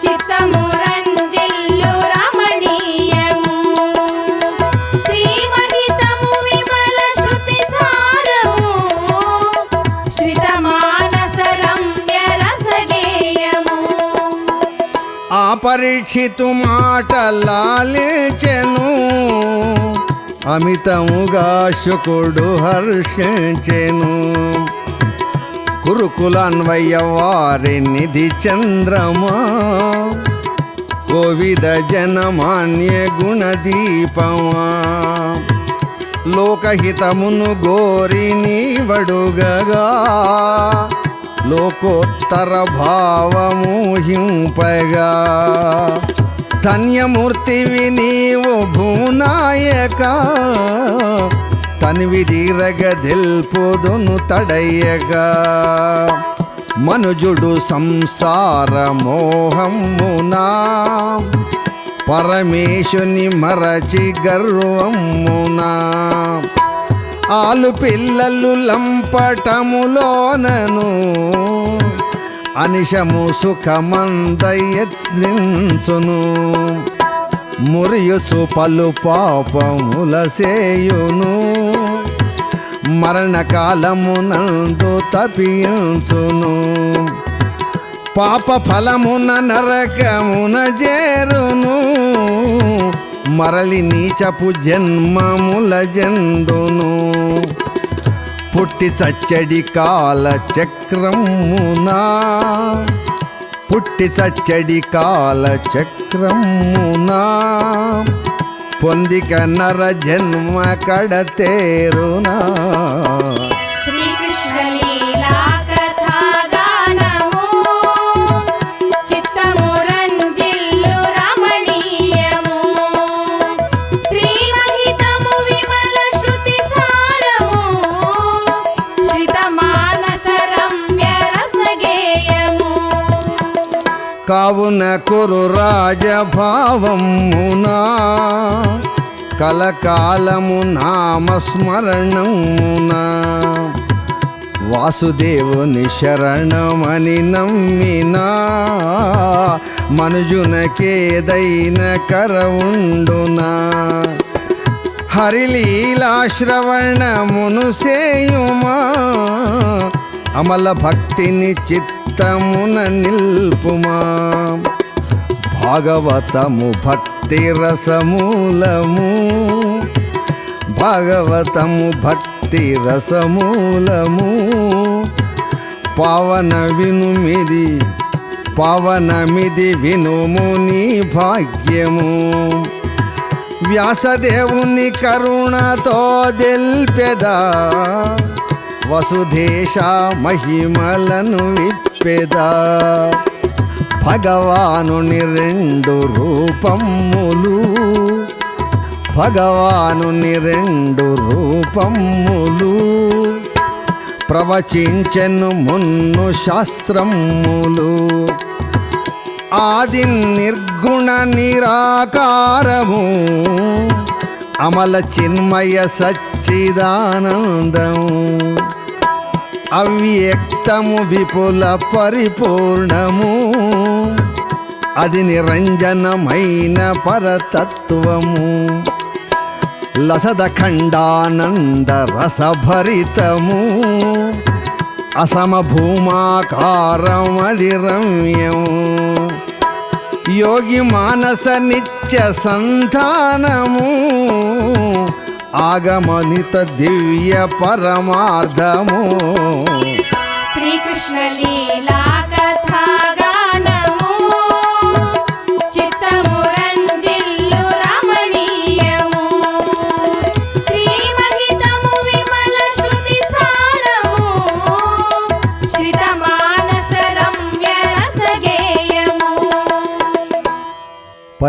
చిత్తము రంజిల్లు రమణీయము శ్రీమహితము విమల శృతి సారము శ్రిత మానస రమ్య రసగేయము ఆ పరీక్షితు మాటలాలిచెను అమితముగా శుకుడు హర్షించెను కురుకులన్వయ వారి నిధి చంద్రమా కోవిద జనమాన్య గుణదీపమా లోకహితమును గోరి నీవడుగగా లోకోత్తర భావము హింపగా ధన్యమూర్తివి నీవు భూనాయక తనివి దీరగదెల్పుదును తడయ్యగా మనుజుడు సంసార మోహమునా పరమేశుని మరచి గర్వమునా ఆలు పిల్లలు లంపటములోనను అనిశము సుఖమందయత్నించును మురియుచు పలు పాపముల సేయును మరణకాలమునందు తపించును పాప ఫలమున నరకమున చేరును మరలి నీచపు జన్మముల జందును పుట్టి చచ్చడి కాల చక్రమునా పుట్టి చచ్చడి కాల చక్రమునా పొందిక నర జన్మ కడతేరునా శ్రీకృష్ణ లీలా కథా గానము చిత్తము రంజిల్లు రమణీయము శ్రీమహితము విమల శృతి సారము శ్రిత మానస రమ్య రసగేయము కావున కురు రాజభావమునా కలకాలము నామస్మరణమునా వాసుదేవుని శరణమని నమ్మినా మనుజునకేదైన కరవుండునా హరిలీలా శ్రవణమును సేయుమా అమల భక్తిని చిత్తమున నిల్పుమా భాగవతము భక్తి రసమూలము భాగవతము భక్తి రసమూలము పావనమిది వినుము నీ భాగ్యము వ్యాసదేవుని కరుణతో దెల్పెదా వసుధేశ మహిమలను విప్పెదా భగవానుని రెండు రూపములు భగవానుని రెండు రూపములు ప్రవచించెను మున్ను శాస్త్రములు ఆది నిర్గుణ నిరాకారము అమల చిన్మయ సచ్చిదానందము అవ్యక్తము విపుల పరిపూర్ణము అది నిరంజనమైన పరతత్వము లసద ఖండానంద రసభరితము అసమభూమాకారమది రమ్యము యోగి మానస నిత్య సంధానము ఆగమనిత దివ్య పరమార్థము శ్రీకృష్ణ లీలా కథా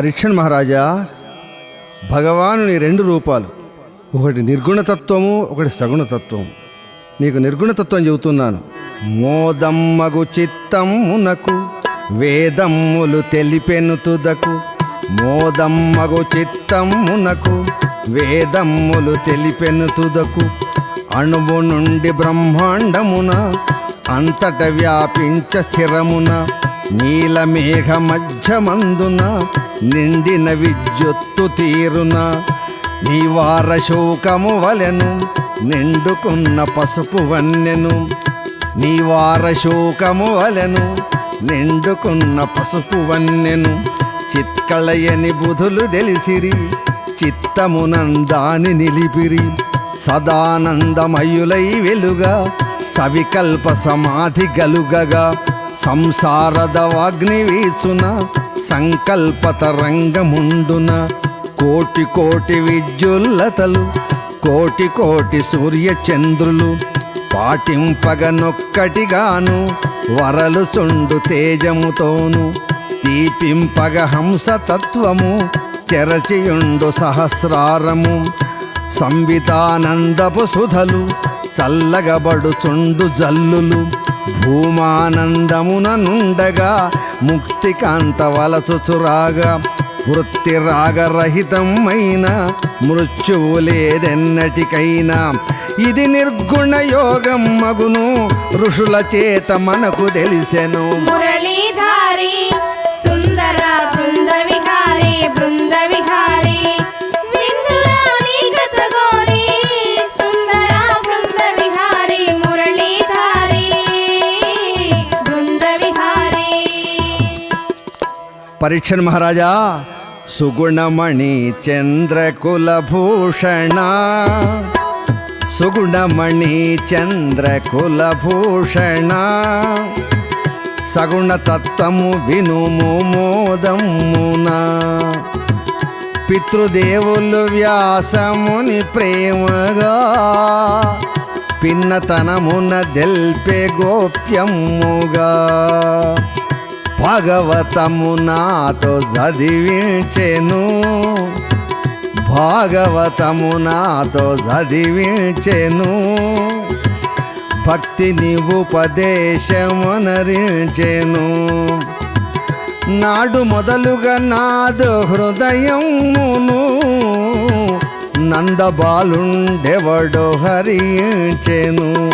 పరీక్షణ్ మహారాజా, భగవానుని రెండు రూపాలు, ఒకటి నిర్గుణతత్వము, ఒకటి సగుణతత్వము. నీకు నిర్గుణతత్వం చెబుతున్నాను. మోదమ్మగు చిత్తమునకు వేదమ్ములు తెలిపెను తుదకు. మోదమ్మగు చిత్తమునకు వేదమ్ములు తెలిపెను తుదకు. అణువు నుండి బ్రహ్మాండమున అంతట వ్యాపించ స్థిరమున. నీలమేఘ మధ్యమందున నిండిన విద్యుత్తు తీరున. నీవార శోకము వలెను నిండుకున్న పసుపు వన్నెను. నీవార శోకము వలెను నిండుకున్న పసుపు వన్నెను. చిత్కళయని బుధులు తెలిసిరి చిత్తమునందాని నిలిపిరి. సదానందమయులై వెలుగా సవికల్ప సమాధి గలుగగా. సంసాರದ వాగ్ని వీచున సంకల్పత రంగముండున. కోటి కోటి విద్యుల్లతలు కోటి కోటి సూర్యచంద్రులు పాటింపగనొక్కటిగాను వరలు చుండు తేజముతోను. దీపింపగ హంసతత్వము చెరచియుండు సహస్రారము. సంవితానందపు సుధలు చల్లగబడుచుండు జల్లులు. భూమానందమున నుండగా ముక్తికాంత వలచుచురాగా. వృత్తి రాగరహితమైన మృత్యువు లేదెన్నటికైనా. ఇది నిర్గుణ యోగం మగును ఋషుల చేత మనకు తెలిసెను. మురళీధారి సుందర బృంద విహారీ బృంద విహారీ. విందురాని కథ గోరి సుందర బృంద విహారీ. మురళీధారి బృంద విహారీ. పరీక్షణ్ మహారాజా, సుగుణమణి చంద్రకులభూషణ. సుగుణమణి చంద్రకులభూషణ. సగుణతత్వము వినుము మోదమున. పితృదేవులు వ్యాసముని ప్రేమగా పిన్నతనమున దెల్పే గోప్యముగా. భాగవతము నాతో చదివించెను. భాగవతము నాతో చదివించెను. భక్తిని ఉపదేశమునరించెను. నాడు మొదలుగా నాదు హృదయమును నందబాలుండెవడో హరించెను.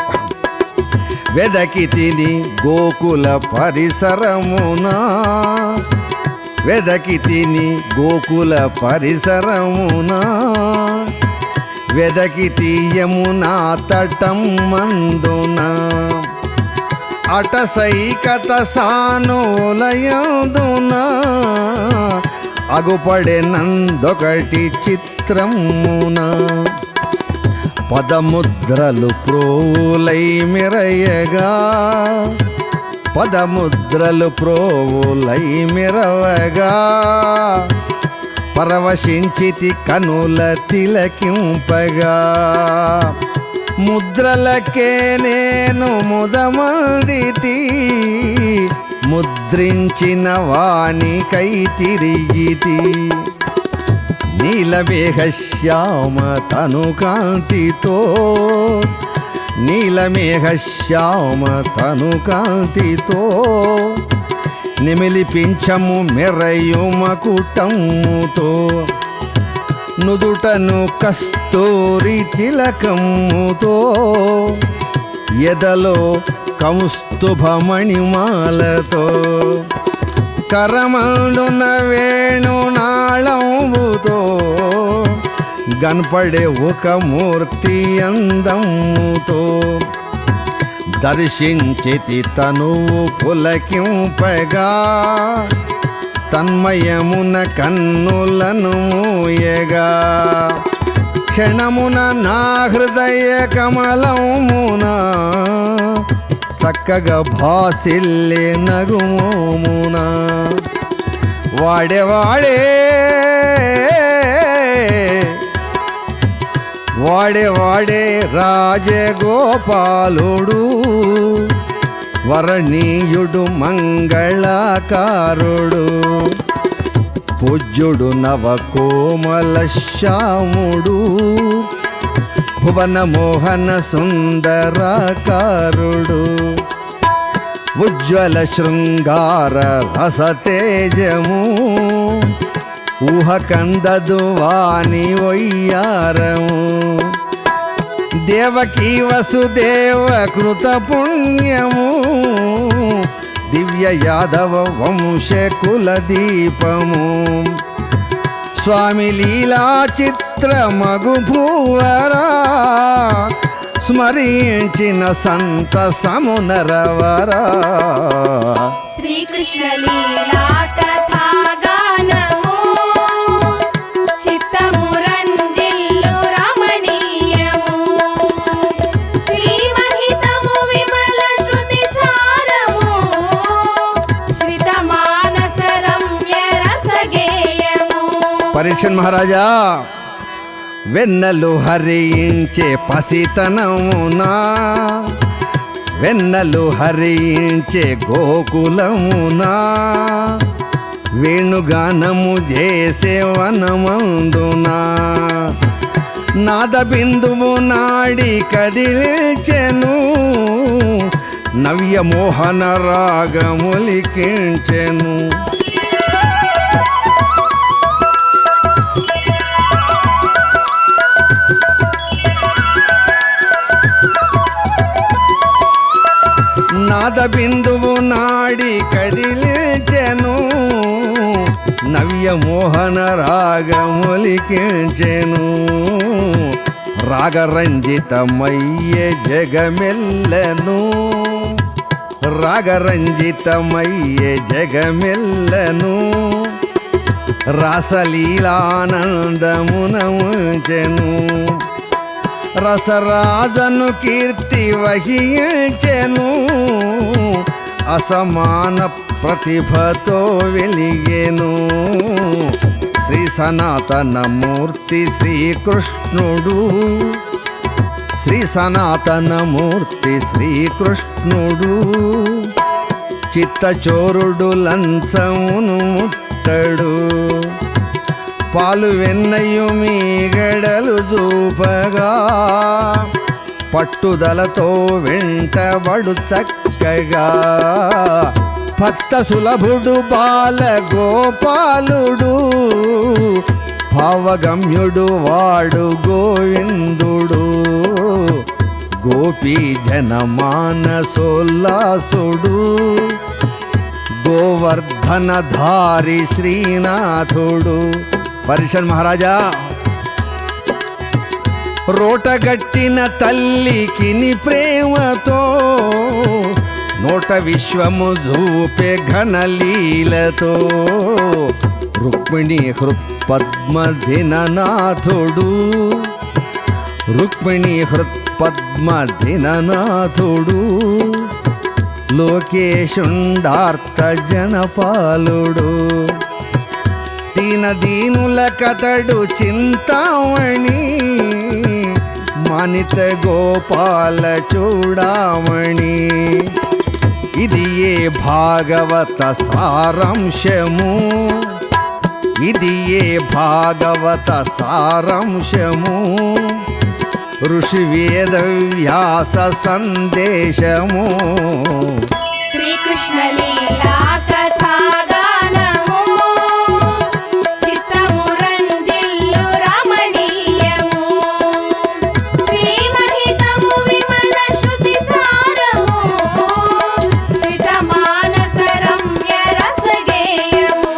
వెదకి తిని గోకుల పరిసరమున. వెదకి తిని గోకుల పరిసరమున. వెదకి తీయమునా తటం మందున. అటసైకత సానులయందున. అగుపడే నందొకటి చిత్రమున. పదముద్రలు ప్రోవులై మెరయగా. పదముద్రలు ప్రోవులై మెరవగా. పరవశించితి కనుల తిలకింపగా. ముద్రలకే నేను ముదమందితి. ముద్రించిన వానికై తిరిగితి. నీలమేఘశ్యామ తను కాంతితో. నీలమేఘశ్యామ తను కాంతితో. నిమిలిపించము మెరయుమకుటముతో. నుదుటను కస్తూరి తిలకముతో. ఎదలో కౌస్తుభమణిమాలతో. కరమందున వేణునాళంబుతో. గన్పడే ఒక మూర్తి అందముతో. దర్శించితి తనువు పులకింపగా. తన్మయమున కన్నులను మూయగా. క్షణమున నా హృదయ కమలమున. చక్కగా భాసిల్లే నగుమోమున. వాడే వాడే వాడే వాడే రాజగోపాలుడు. వరణీయుడు మంగళకారుడు. పూజ్యుడు నవకోమల శ్యాముడు భువన మోహన సుందరాకారుడు ఉజ్వల శృంగార రసతేజము ఊహకందదు వాని ఒయ్యారము దేవకీ వసుదేవ కృత పుణ్యము దివ్య యాదవ వంశ కుల దీపము స్వామి లీలా చిత్ర మగు భూవరా స్మరించిన సంత సమునరవరా శ్రీకృష్ణ లీలా కథా గానము చిత్తము రంజిల్లు రమణీయము శ్రీమహితము విమల శృతి సారము శ్రిత మానస రమ్య రసగేయము. పరీక్షన్ మహారాజా వెన్నెలు హరించే పసితనమునా వెన్నెలు హరించే గోకులమునా వేణుగానము చేసే వనమందునా నాద బిందువు నాడి కదిలించెను నవ్య మోహన రాగములికించెను నాద బిందువు నాడి కదిలించెను నవ్య మోహన రాగములికించెను రాగరంజితమయ్యే జగమెల్లను రాగరంజితమయ్యే జగమెల్లను రాసలీలానందమునముచెను రసరాజను కీర్తి వహించెను అసమాన ప్రతిభతో వెలిగెను శ్రీ సనాతన మూర్తి శ్రీకృష్ణుడు శ్రీ సనాతన మూర్తి శ్రీకృష్ణుడు చిత్తచోరుడు లంచమును ముట్టడు పాలు వెన్నయు మీగడలు చూపగా పట్టుదలతో వెంటబడు చక్కగా భక్త సులభుడు బాల గోపాలుడు భావగమ్యుడు వాడు గోవిందుడు గోపీ జనమానసోల్లాసుడు గోవర్ధనధారి శ్రీనాథుడు. పరీక్షన్ మహారాజా రోటగట్టిన తల్లికిని ప్రేమతో నోట విశ్వము జూపే ఘనలీలతో రుక్మిణి హృత్పద్మధిననాథుడు రుక్మిణి హృత్పద్మధిననాథుడు లోకేశుండార్త జనపాలుడు దీనుల కతడు చింతామణి మానిత గోపాల చూడామణి ఇది ఏ భాగవత సారాంశము ఇది ఏ భాగవత సారాంశము ఋషి వేద వ్యాస సందేశము శ్రీకృష్ణ లీలా కథా గానము చిత్తము రంజిల్లు రమణీయము శ్రీమహితము విమల శృతి సారము శ్రిత మానస రమ్య రసగేయము.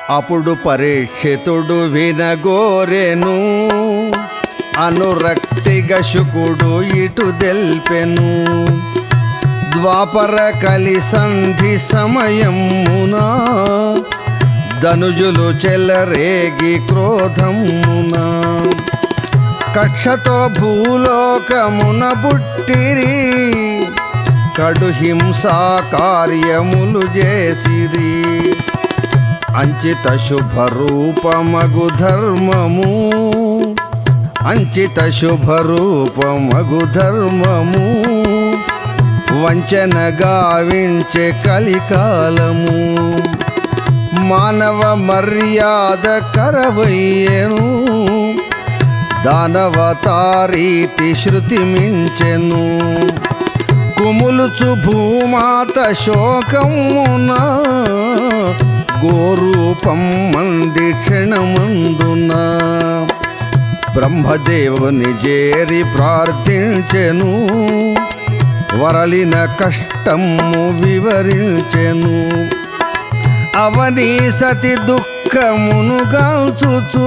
అప్పుడు పరీక్షితుడు వినగోరెను అనురక్తిగా శుకుడు ఇటు దెల్పెను ద్వాపర కలి సంధి సమయమునా ధనుజులు చెలరేగి క్రోధమునా కక్షతో భూలోకమున బుట్టిరి కడు హింసా కార్యములు చేసిరి అంచిత శుభరూపమగు ధర్మము అంచిత శుభరూపమగు ధర్మము వంచన గావించే కలికాలము మానవ మర్యాద కరవయ్యను దానవతారీతి శృతి మించెను కుములుచు భూమాత శోకమున గోరూపం మంది క్షణమందున బ్రహ్మదేవుని చేరి ప్రార్థించెను వరలిన కష్టము వివరించెను అవని సతి దుఃఖమును గాల్చుచు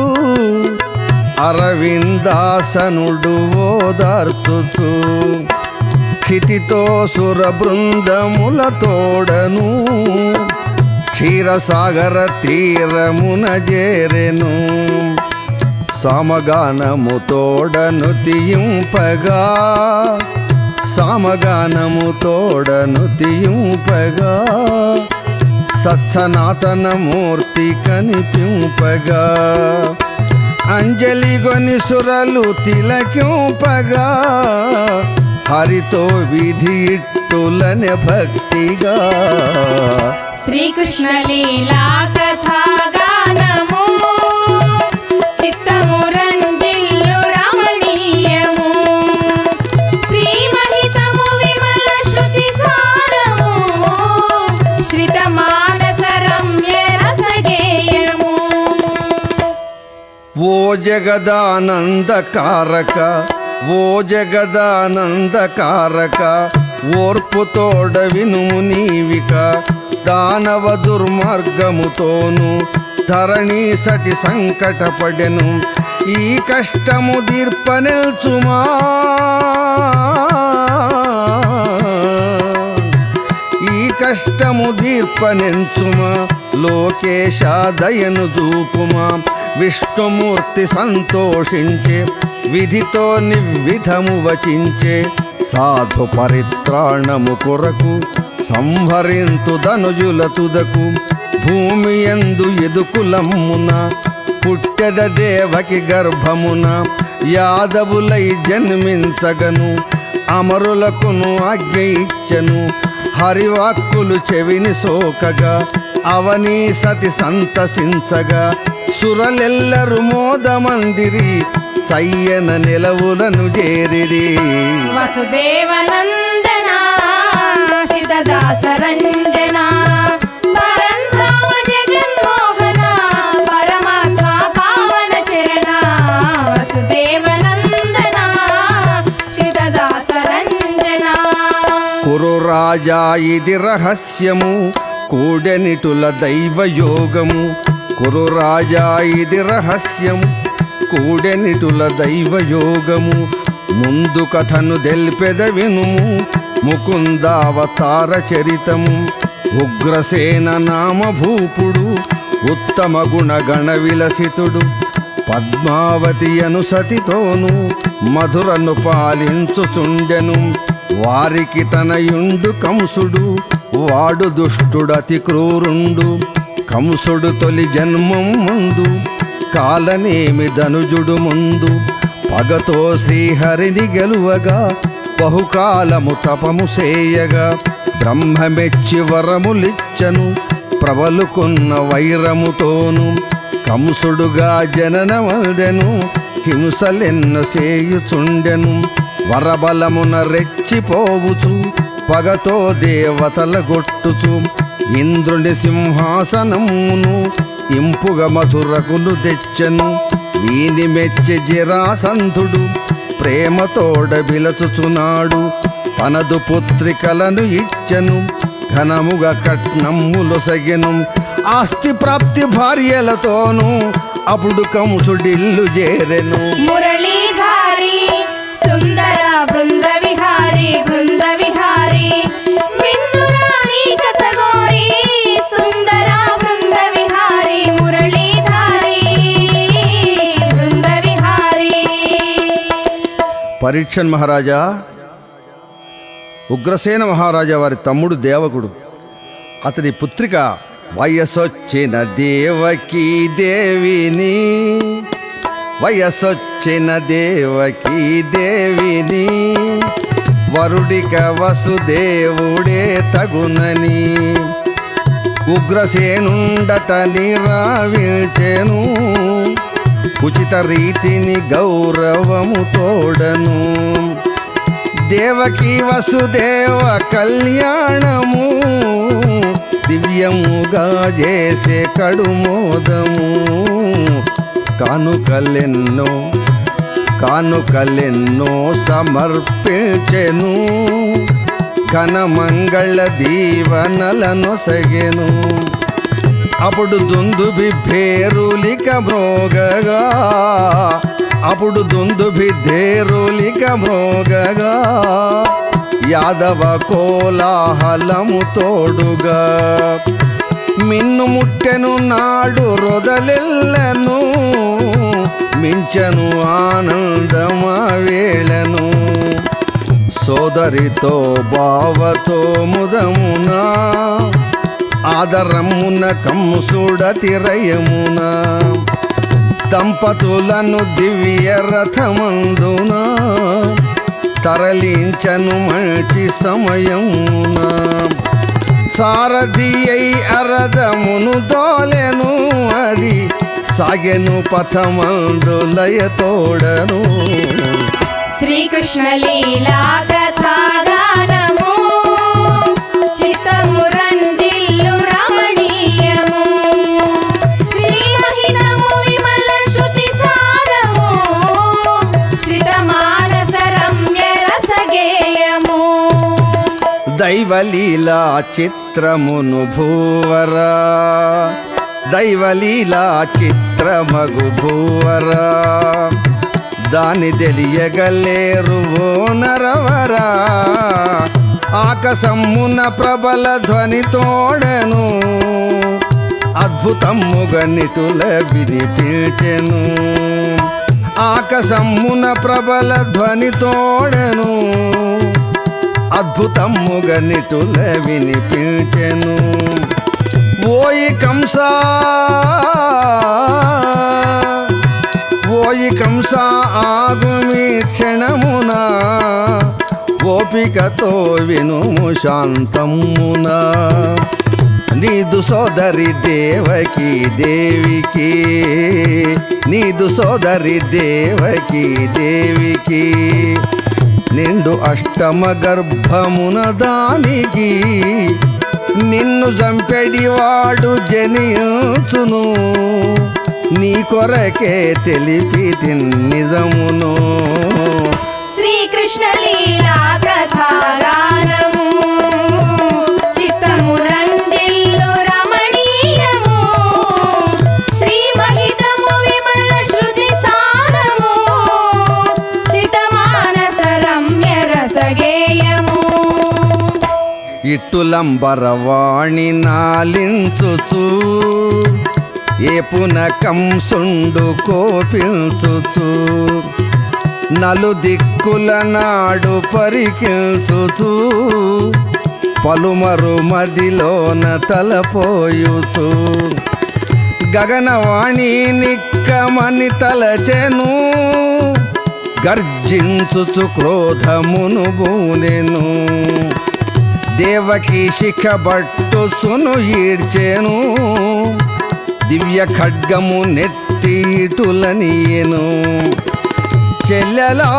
అరవిందాసనుడు ఓదార్చుచు క్షితితో సుర బృందముల తోడను క్షీరసాగర తీరమున చేరెను సామగానము తోడను తీయింపగా సామగానము తోడను తీయింపగా సత్సనాతన మూర్తి కనిపింపగా అంజలి గొని సురలు తిలకింపగా హరితో విధి ఇట్టులనే భక్తిగా శ్రీకృష్ణ లీలా కథా గానము చిత్తము రంజిల్లు రమణీయము శ్రీమహితము విమల శృతి సారము శ్రిత మానస రమ్య రసగేయము ఓ జగదానందకారక ఓ జగదానందకారక ఓర్పుతోడ వినుము నీవిక దానవ దుర్మార్గముతోను ధరణి సటి సంకటపడెను ఈ కష్టము దీర్పనెల్చుమా ఈ కష్టము దీర్పనెంచుమా లోకేశ దయను చూపుమా విష్ణుమూర్తి సంతోషించే విధితో నిర్విధము వచించే సాధు పరిత్రాణము కొరకు సంహరింతు ధనుజుల తుదకు భూమి యందు ఎదుకులమ్మున పుట్టెద దేవకి గర్భమున యాదవులై జన్మించగను అమరులకును ఆజ్ఞ ఇచ్చెను హరివాక్కులు చెవిని సోకగా అవని సతి సంతసించగా సురలెల్లరు మోదమందిరి చయ్యన నిలవులను చేరిరి వసుదేవనందన సితదాస రంజన పరంధామ జగన్మోహన పరమాత్మ పావన చరణ వసుదేవనందన సితదాస రంజన కురు రాజా ఇది రహస్యము కూడెనిటుల దైవయోగము కురు రాజా ఇది రహస్యము కూడెనిటుల దైవయోగము ముందు కథను దెల్పెద వినుము ముకుందావతార చరితము ఉగ్రసేన నామభూపుడు ఉత్తమ గుణగణ విలసితుడు పద్మావతి అను సతితోను మధురను పాలించుచుండెను వారికి తనయుండు కంసుడు వాడు దుష్టుడతి క్రూరుండు కంసుడు తొలి జన్మం ముందు కాలనేమి ధనుజుడు ముందు పగతో శ్రీహరిని గెలువగా బహుకాలము తపము సేయగా బ్రహ్మమెచ్చి వరములిచ్చను ప్రబలుకున్న వైరముతోను కంసుడుగా జననమదెను హింసలెన్న సేయుచుండెను వరబలమున రెచ్చిపోవుచు పగతో దేవతల గొట్టుచు ఇంద్రుని సింహాసనమును ఇంపుగ మధురకును తెచ్చెను వీని మెచ్చి జరాసంధుడు ప్రేమతోడ విలచుచున్నాడు తనదు పుత్రికలను ఇచ్చెను ఘనముగా కట్నమ్ములొసగెను ఆస్తి ప్రాప్తి భార్యలతోనూ అప్పుడు కంసుడిల్లు చేరెను మురళీధారి సుందర బృంద విహారి పరీక్షన్ మహారాజా, ఉగ్రసేన మహారాజా వారి తమ్ముడు దేవకుడు, అతని పుత్రిక వయసొచ్చిన దేవకీ దేవిని, వయసొచ్చిన దేవకీ దేవిని వరుడిక వసుదేవుడే తగునని ఉగ్రసేనుండతని రావించెను, ఉచిత రీతిని గౌరవము తోడను. దేవకీ వసుదేవ కళ్యాణము దివ్యముగా చేసే కడుమోదము. కానుకలెన్నో సమర్పించెను, ఘనమంగళ దీవనలను సగెను. అప్పుడు దుందుభి భేరులిక మ్రోగగా, అప్పుడు దుందుభి ధేరులిక మ్రోగగా, యాదవ కోలాహలము తోడుగా. మిన్ను ముట్టెను నాడు రొదలెల్లను, మించను ఆనందమా వేళను. సోదరితో బావతో ముదమున, ఆదరమున కంసుడతిరయమున, దంపతులను దివ్య రథమందున తరలించను మంచి సమయమున. సారథి అయి అరదమును దోలెను, అది సాగెను పథమందు లయతోడను. శ్రీకృష్ణ లీలా కథాగానము చిత్తము రంజిల్లు రమణీయము. శ్రీమహితము విమల శృతి సారము, శ్రిత మానస రమ్య రసగేయము. దైవలీలా చిత్రమును భూవరా, దైవలీలా చిత్రమగు భూవరా, దాని తెలియగలేరు ఓ నరవరా. ఆకాశమున ప్రబల ధ్వని తోడను, అద్భుతముగా నిటుల వినిపించెను. ఆకాశమున ప్రబల ధ్వని తోడను, అద్భుతముగా నిటుల వినిపించెను. ఓయి కంసా, ఓయి కంస ఆగుమి క్షణమున, ఓపికతో వినుము శాంతమున. నీదు సోదరి దేవకీ దేవికి, నీదు సోదరి దేవకీ దేవికి, నిండు అష్టమ గర్భమున దానికి, నిన్ను చంపెడివాడు జనించును, నీ కొరకే తెలిపి నిజమును. శ్రీకృష్ణ లీలా కథాగానము చిత్తము రంజిల్లు రమణీయము. శ్రీమహితము విమల శృతి సారము, శ్రిత మానస రమ్య రసగేయము. ఇట్టులంబరవాణి నాలించుచు, ఏపున కంసుండు కోపించుచు, నలు దిక్కుల నాడు పరికిల్చుచు, పలుమరు మదిలోన తలపోయుచు. గగనవాణి నిక్కమని తలచెను, గర్జించుచు క్రోధమును బూనెను. దేవకీ శిఖబట్టుచును ఈడ్చెను, దివ్య ఖడ్గము నెత్తిటులనియెను. చెల్లెలా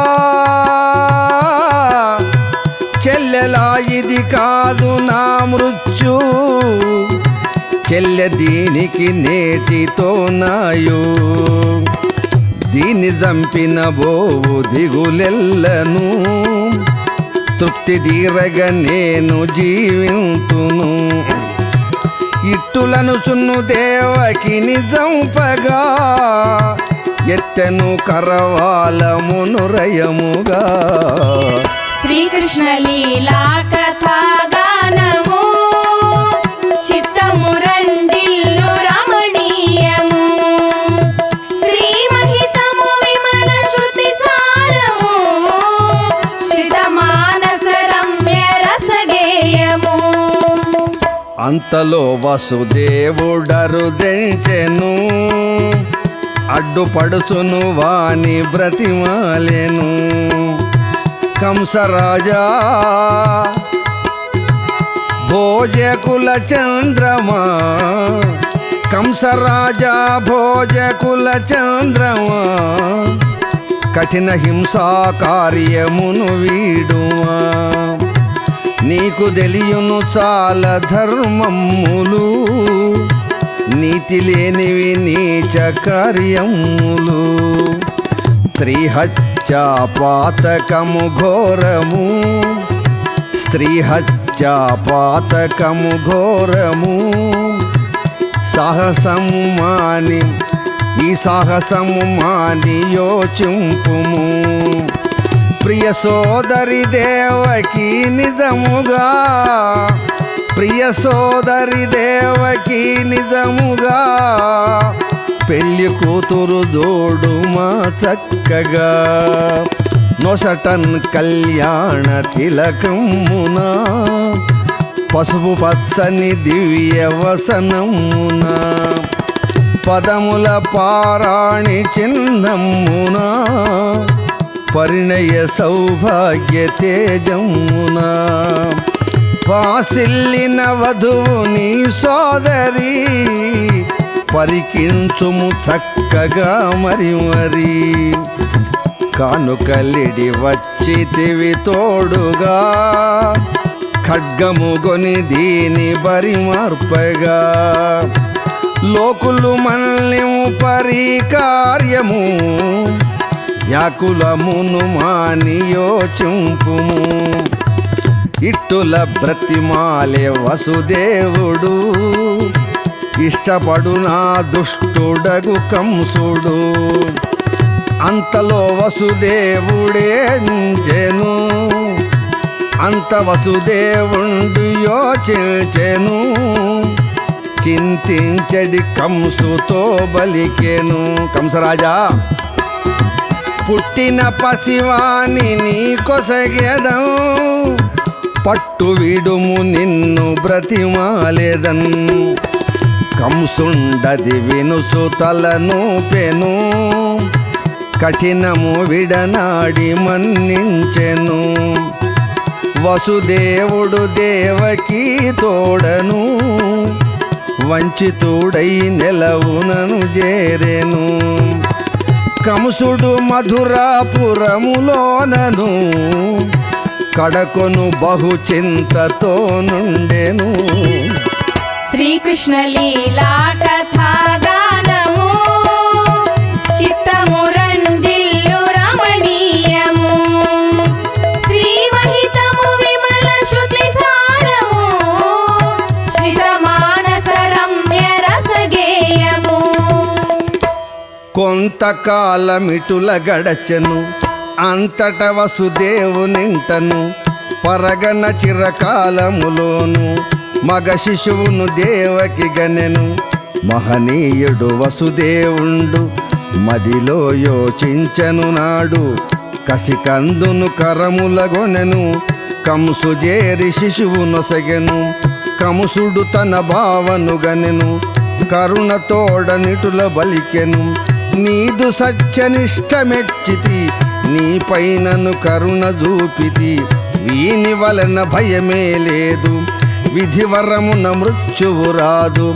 చెల్లెలా ఇది కాదు నా మృత్యు, చెల్లె దీనికి నేటితో నాయు. దీన్ని చంపిన బోవు దిగులెల్లను, తృప్తి తీరగ నేను జీవింతును. ఇట్టులను చున్ను దేవకిని చంపగా, ఎత్తెను కరవాలమును రయముగా. శ్రీకృష్ణ లీలా కథాగానము చిత్తము రంజిల్లు రమణీయము. శ్రీమహితము విమల శృతి సారము, అంతలో వసుదేవుడరుదెంచెను, అడ్డుపడుచును వాని బ్రతిమాలెను. కంసరాజా భోజకుల చంద్రమా, కంసరాజా భోజకుల చంద్రమా, కఠిన హింసా కార్యమును వీడుమా. నీకు తెలియను చాల ధర్మములు, నీతి లేనివి నీచ కార్యములు. స్త్రీ హత్యా పాతకము ఘోరము, స్త్రీ హత్యా పాతకము ఘోరము. సాహసము మాని ఈ సాహసము మాని యోచింపుము. ప్రియ సోదరి దేవకి నిజముగా, ప్రియ సోదరి దేవకి నిజముగా, పెళ్లి కూతురు జోడుమా చక్కగా. నొసటన్ కళ్యాణ తిలకమునా, పసుపు పచ్చని దివ్య వసనమునా, పదముల పారాణి చిహ్నమునా, పరిణయ సౌభాగ్య తేజమునా. పాసిల్లిన వధువు నీ సోదరి, పరికించుము చక్కగా మరి మరి. కానుకలిడి వచ్చితివి తోడుగా, ఖడ్గము గొని దీని బరి మార్పగా. లోకులు మల్లిము పరికార్యము, యాకులమును మాని యోచింపుము. ఇట్టుల బ్రతిమాలే వసుదేవుడు, ఇష్టపడునా దుష్టుడగు కంసుడు. అంతలో వసుదేవుడేంచెను, అంత వసుదేవుండు యోచించెను. చింతించడి కంసుతో బలికెను. కంసరాజా పుట్టిన పసివాని నీ కొసగెదం, పట్టు విడుము నిన్ను బ్రతిమాలెదన్. కంసుండది వినుసు తలనూపెను, కఠినము విడనాడి మన్నించెను. వసుదేవుడు దేవకీ తోడను, వంచితుడై నెలవునను చేరెను. కంసుడు మధురాపురములోనను, కడకొను బహు చింతతో నుండెను. శ్రీకృష్ణ లీలా కథాగానము, చిత్తము రంజిల్లు రమణీయము. శ్రీమహితము విమల శృతి సారము, శ్రిత మానస రమ్య రసగేయము. కొంతకాలమిటుల గడచెను, అంతట వసుదేవునింటను. పరగన చిరకాలములోను మగ శిశువును దేవకి గనెను. మహనీయుడు వసుదేవుండు మదిలో యోచించెను నాడు, కసికందును కరములగొనెను. కంసు జేరి శిశువు నొసగెను, కంసుడు తన భావను గనెను. కరుణతోడ నిటుల బలికెను, నీదు సత్యనిష్టమెచ్చితి, నీ పైనను కరుణ చూపితి. వీని వలన భయమే లేదు, విధివరమున మృత్యువు రాదు.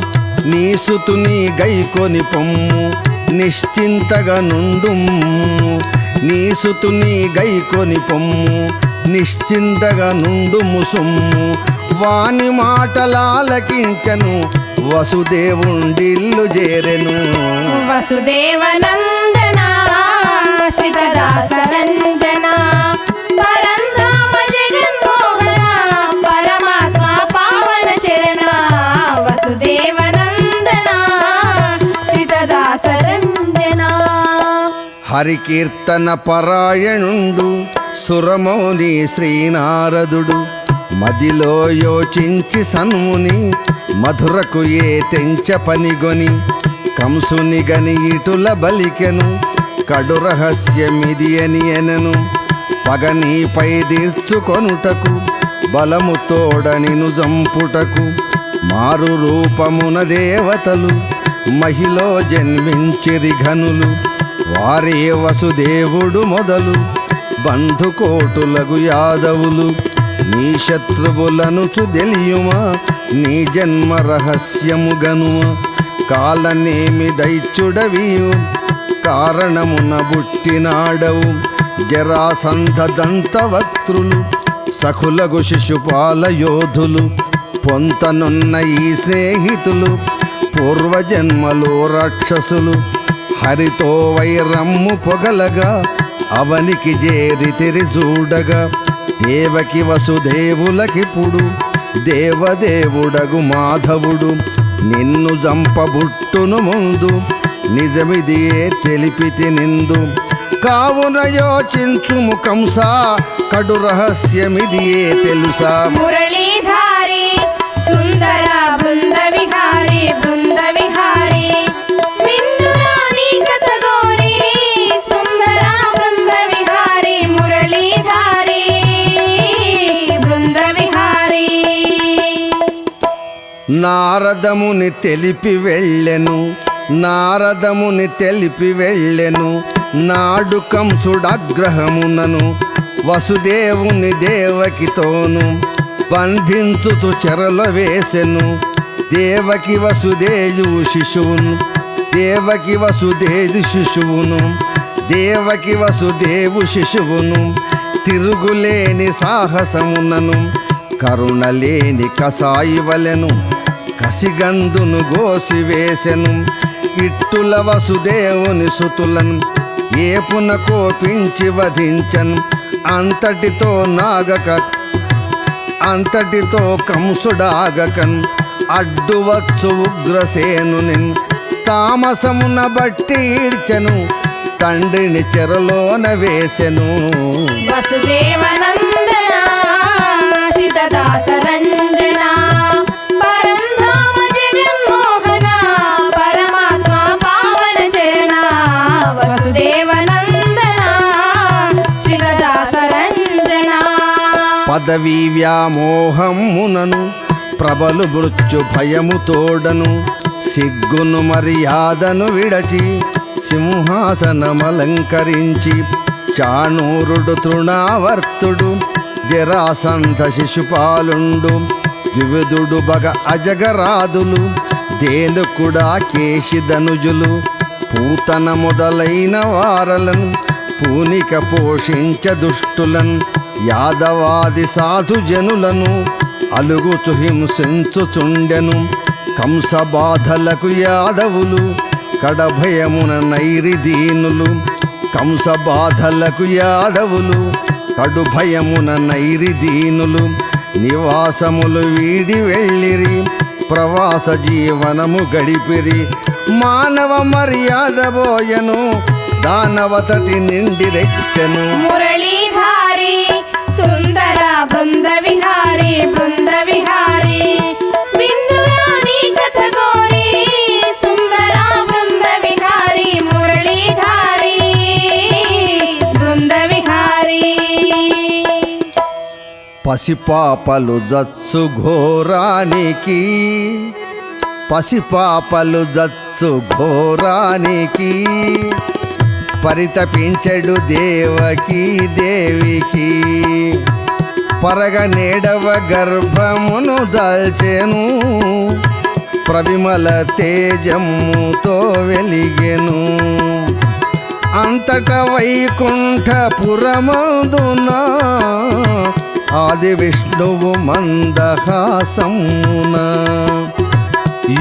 నీ సుతుని గైకొని పొమ్ము, నిశ్చింతగా నుండుము. నీ సుతుని గైకొని పొమ్ము, నిశ్చింతగా నుండుము సొమ్ము. వాని మాటలాలకించను, వసుదేవుండిల్లు చేరెను. వసుదేవనందన శ్రితదాస రంజన, పరంధామ జగన్మోహన, పరమాత్మ పావన చరణ. వసుదేవనందన శ్రితదాస రంజన. హరికీర్తన పరాయణుండు సురమౌని శ్రీనారదుడు, మదిలో యోచించి సన్ముని మధురకు ఏ తెంచ పనిగొని. కంసుని గని ఇటుల బలికెను, కడు రహస్యమిది అని ఎనను. పగనీపై తీర్చుకొనుటకు, బలము తోడ నిను జంపుటకు, మారు రూపమున దేవతలు మహిలో జన్మించిరి ఘనులు. వారే వసుదేవుడు మొదలు బంధుకోటులగు యాదవులు. నీ శత్రువులను చుదెలియుమా నీ జన్మ రహస్యము గనుమా. కాలనేమి దైత్యుడవియు కారణమున బుట్టినాడవు. జరాసంధ దంతవక్త్రులు సఖులగు శిశుపాల యోధులు. పొంతనున్న ఈ స్నేహితులు పూర్వజన్మలో రాక్షసులు. హరితో వైరమ్ము పొగలగా అవనికి చేరితిరి చూడగా. దేవకి వసుదేవులకిప్పుడు దేవదేవుడగు మాధవుడు. నిన్ను జంపబుట్టును ముందు నిజమిదియే తెలిపితి నిందు. కావున యోచించుము కంసా కడు రహస్యమిదియే తెలుసా. మురళీధారి సుందర బృంద విహారి బృంద విహారి విందురాని కథ గోరి సుందర బృంద విహారి మురళీధారి బృంద విహారి. నారదముని తెలిపి వెళ్ళెను నారదముని తెలిపి వెళ్ళెను. నాడు కంసుడాగ్రహమునను వసుదేవుని దేవకితోను బంధించుతు చెరల వేసెను. దేవకి వసుదేవు శిశువును దేవకి వసుదేవు శిశువును దేవకి వసుదేవు శిశువును. తిరుగులేని సాహసమునను కరుణలేని కసాయి వలెను కసిగందును గోసివేసెను. ఇట్టుల వసుదేవుని సుతులను ఏపున కోపించి వధించను. అంతటితో కంసుడాగకన్ అడ్డువచ్చు ఉగ్రసేనుని. తామసమున బట్టి ఈడ్చెను తండ్రిని చెరలోన వేసెను. వసుదేవనందన శితదాస రంజన పరంధామ జగన్మోహన పరమాత్మ పావన చరణ. వసుదేవనందన శితదాస రంజన. పదవీ వ్యామోహమునను ప్రబలు మృత్యు భయము తోడను. సిగ్గును మర్యాదను విడచి సింహాసనమలంకరించి చాణూరుడు తృణావర్తుడు జరాసంధ శిశుపాలుండు. వివిధుడు బగ అజగరాదులు దేనుకుడా కేశిధనుజులు. పూతన మొదలైన వారలను పూనిక పోషించ దుష్టులను. యాదవాది సాధుజనులను అలుగుచు హింసించుచుండెను. కంసబాధలకు యాదవులు కడభయమున నైరి దీనులు. కంసబాధలకు యాదవులు కడుభయమున నైరి దీనులు. నివాసములు వీడి వెళ్ళిరి ప్రవాస జీవనము గడిపిరి. మానవ మర్యాద బోయను దానవతతి నిండి రెచ్చను. మురళీధారి సుందర బృంద విహారి బృంద విహారి విందురాని కథ గోరి సుందర బృంద విహారి మురళీధారి బృంద విహారి. పసిపాపలు జత్సు ఘోరానికి పసిపాపలు జత్సు ఘోరానికి పరితపించెడు దేవకి దేవికి. పరగనేడవ గర్భమును దాల్చెను ప్రవిమల తేజముతో వెలిగెను. అంతట వైకుంఠపురమందున ఆది విష్ణువు మందహాసమున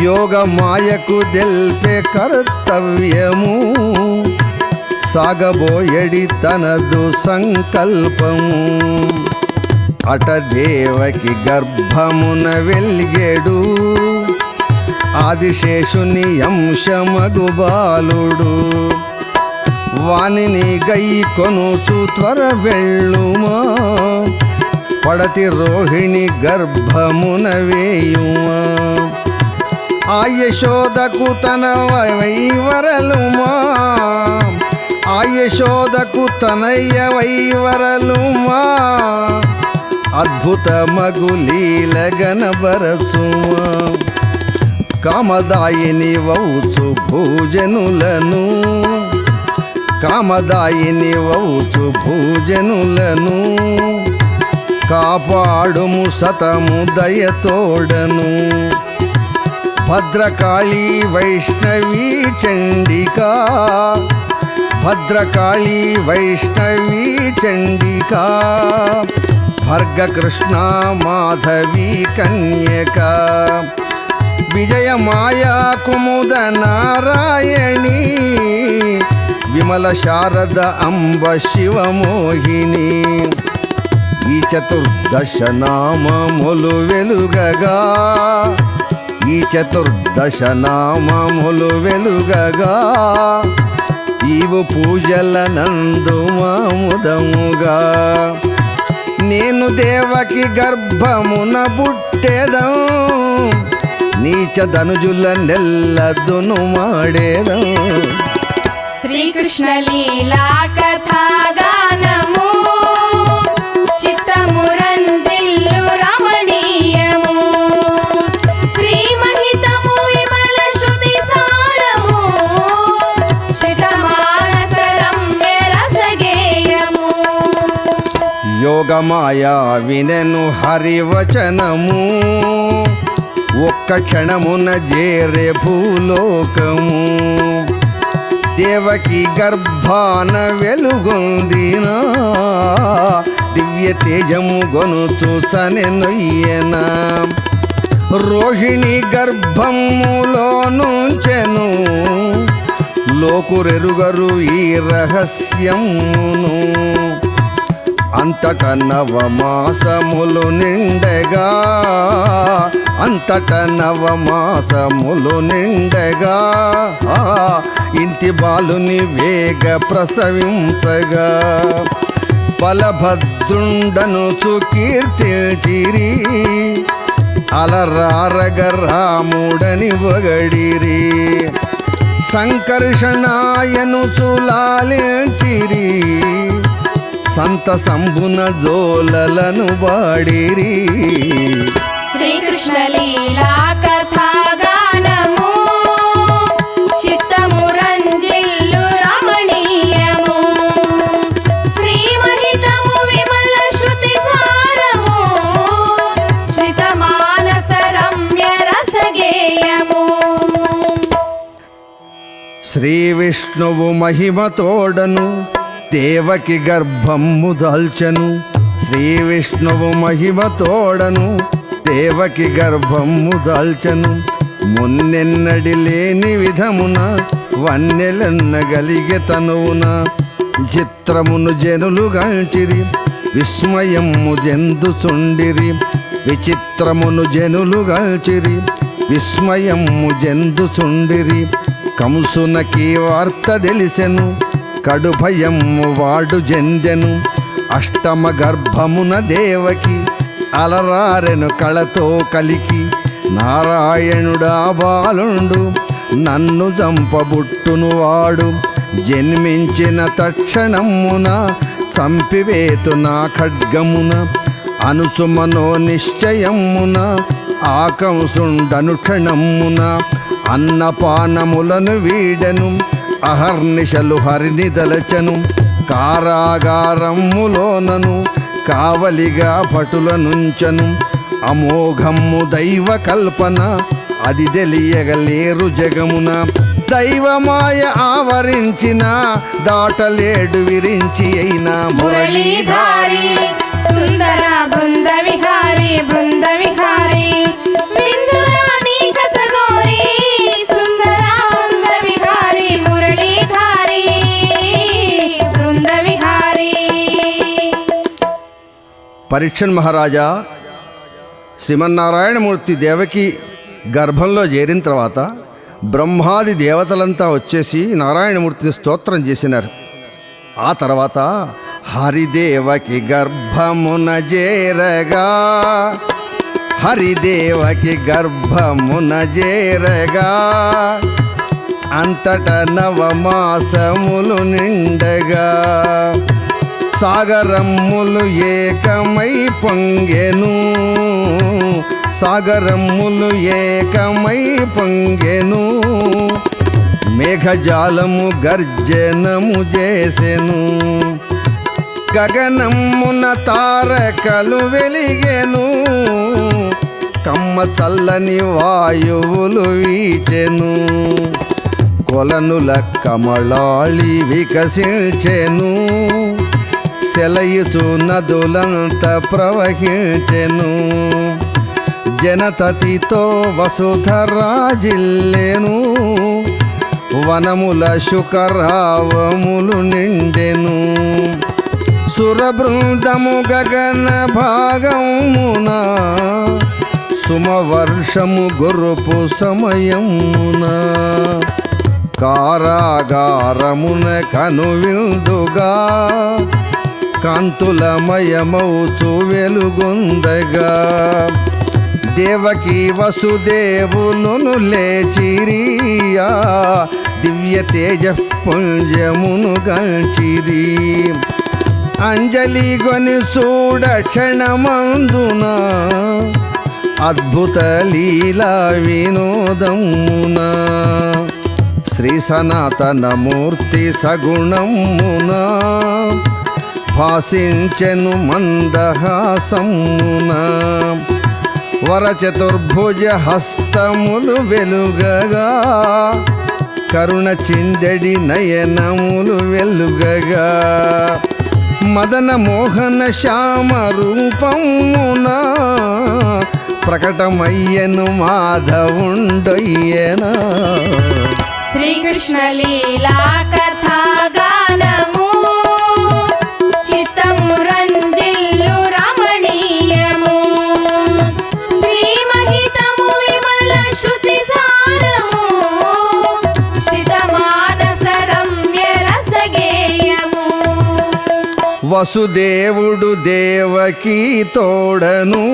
యోగ మాయకు దెల్పే కర్తవ్యము. సాగబోయడి తనదు సంకల్పము. అట దేవకి గర్భమున వెల్గెడు ఆదిశేషుని అంశమగు బాలుడు. వానిని గై కొనుచు త్వర వెళ్ళుమా పడతి రోహిణి గర్భమున వేయుమా. ఆ యశోదకు తన వైవరలుమా ఆ యశోదకు తనయ్య వైవరలుమా. అద్భుత మగులీలగనబరసుమ కామదాయిని వౌచు భూజనులను కామదాయిని వౌచు భూజనులను కాపాడుము సతము దయతోడను భద్రకాళీ వైష్ణవీ చండికా భద్రకాళీ వైష్ణవీ చండికా భర్గకృష్ణ మాధవీ కన్యకా విజయమాయా కుముద నారాయణీ విమల శారద అంబ శివమోహిని ఈ చతుర్దశ నామములు వెలుగగా ఈ చతుర్దశ నామములు వెలుగగా ఈవు పూజల నందు మాముదముగా నేను దేవకి గర్భమున పుట్టేదం నీచ ధనుజుల నెల్లదును మాడేదం శ్రీకృష్ణ లీలా కథాగానము చిత్తమురంజిల్లు రమణీయము శ్రీమహితము విమల శృతి సారము శతమానస రమ్య రసగేయము యోగమాయా వినెను హరివచనము ఒక్క క్షణమున జేరే భూలోకము దేవకి గర్భాన వెలుగొందిన దివ్య తేజము గొనుచు సనెనొయ్యన రోహిణి గర్భములో నుంచెను లోకురెరుగరు ఈ రహస్యమును అంతట నవమాసములు నిండగా అంతట నవమాసములు నిండగా ఇంటి బాలుని వేగ ప్రసవించగా బలభద్రుండను కీర్తించిరి అలరారగ రాముడని వగడిరి సంకర్షణాయను చులాలించిరి సంతసంబున జోలలను వాడిరి శ్రీకృష్ణ లీలా కథాగానము చిత్తమురంజిల్లు రమణీయము శ్రీమహితము విమల శృతి సారము శ్రితమానస రమ్య రసగేయము శ్రీ విష్ణువు మహిమతోడను దేవకి గర్భము దాల్చెను శ్రీ విష్ణువు మహిమతోడను దేవకి గర్భము దాల్చెను మున్నెన్నడి లేని విధమున వన్నెలన్నగలిగే తనువున విచిత్రమును జనులు గాంచిరి విస్మయము జందుచుండిరి విచిత్రమును జనులు గాంచిరి విస్మయము జందుచుండిరి కంసునకి వార్త తెలిసెను కడు భయము వాడు జందెను అష్టమ గర్భమున దేవకి అలరారెను కళతో కలికి నారాయణుడా బాలుండు నన్ను చంపబుట్టును వాడు జన్మించిన తక్షణమున సంపివేతు నా ఖడ్గమున అనుసుమనో నిశ్చయమున ఆకంసుండనుక్షణమున అన్నపానములను వీడెను అహర్నిశలు హరిని దలచను కారాగారములోనను కావలిగా భటుల నుంచను అమోఘమ్ము దైవ కల్పన అది తెలియగలేరు జగమున దైవమాయ ఆవరించిన దాటలేడు విరించి అయినా మురళీధారి సుందర బృంద విహారి బృంద విహారి విందురాని కథ గోరి సుందర బృంద విహారి మురళీధారి బృంద విహారి పరీక్షన్ మహారాజా శ్రీమన్నారాయణమూర్తి దేవకి గర్భంలో చేరిన తర్వాత బ్రహ్మాది దేవతలంతా వచ్చేసి నారాయణమూర్తిని స్తోత్రం చేసినారు. ఆ తర్వాత హరిదేవకి గర్భమున చేరగా హరిదేవకి గర్భమున చేరగా అంతట నవమాసములు నిండగా సాగరమ్ములు ఏకమై పొంగెను, సాగరమ్ములు ఏకమై పొంగెను, మేఘజాలము గర్జనము చేసెను, గగనమున తారకలు వెలిగెను, కమ్మ చల్లని వాయువులు వీచెను, కొలనుల కమలాళి వికసించెను, సెలయుచు నదులంత ప్రవహించెను, జనతతితో వసుధరాజిల్లెను, వనముల శుకరావములు నిండెను, సురబృందము గగన భాగమున, సుమవర్షము గురుపు సమయమున, కారాగారమున కనువిందుగా, కాంతులమయమౌచు వెలుగొందగా, దేవకి వసుదేవులను లేచిరియా, దివ్య తేజ పుంజమును గంచిరి, అంజలి గొని చూడ క్షణమందున, అద్భుత లీలా వినోదమున, శ్రీ సనాతనమూర్తి సగుణమున, భాసించెను మందహాసమున, వరచతుర్భుజ హస్తములు వెలుగగా, కరుణ చిందడి నయనములు వెలుగగా, మదన మోహన శ్యామ రూపమున, ప్రకటమయ్యను మాధవుండయ్యనా. శ్రీకృష్ణ లీలా కథా గానము, చిత్తము రంజిల్లు రమణీయము, శ్రీమహితము విమల శృతి సారము, శ్రితమానస రమ్య రసగేయము. వసుదేవుడు దేవకి తోడను,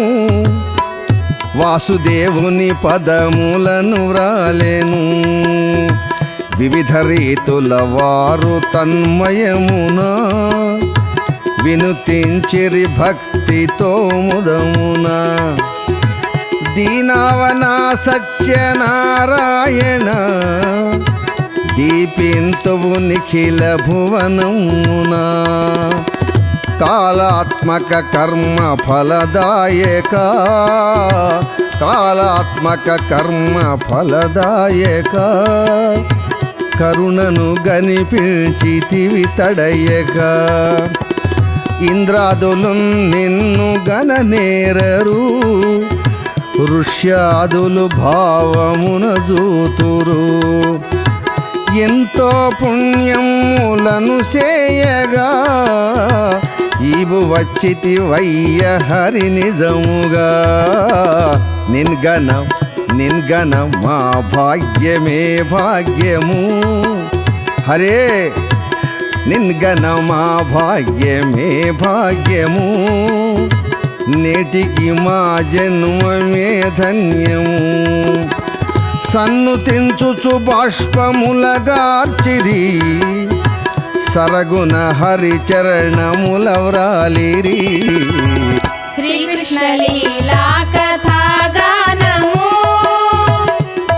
వాసుదేవుని పదములను వ్రాలెను, వివిధ రీతుల వారు తన్మయమున, వినుతించిరి భక్తితో ముదమున, దీనావన సత్యనారాయణ, దీపింతువు నిఖిల భువనమున, కాళాత్మక కర్మ ఫలదాయక, కాళాత్మక కర్మ ఫలదాయక, కరుణను గనిపించితివి తడయక, ఇంద్రాదులు నిన్ను గననేరరు, ఋష్యాదులు భావమున జూతురు, ఎంతో పుణ్యములను చేయగా, ఈవు వచ్చితి వయ్య హరి నిజముగా, నిన్గన మా భాగ్యమే భాగ్యము, హరే నిన్గన మా భాగ్యమే భాగ్యము, నేటికి మా జన్మమే ధన్యము, సన్నుతించుచు బాష్పములగార్చిరి, సరగుణ హరిచరణముల వ్రాలిరి. శ్రీకృష్ణ లీలా కథా గానము,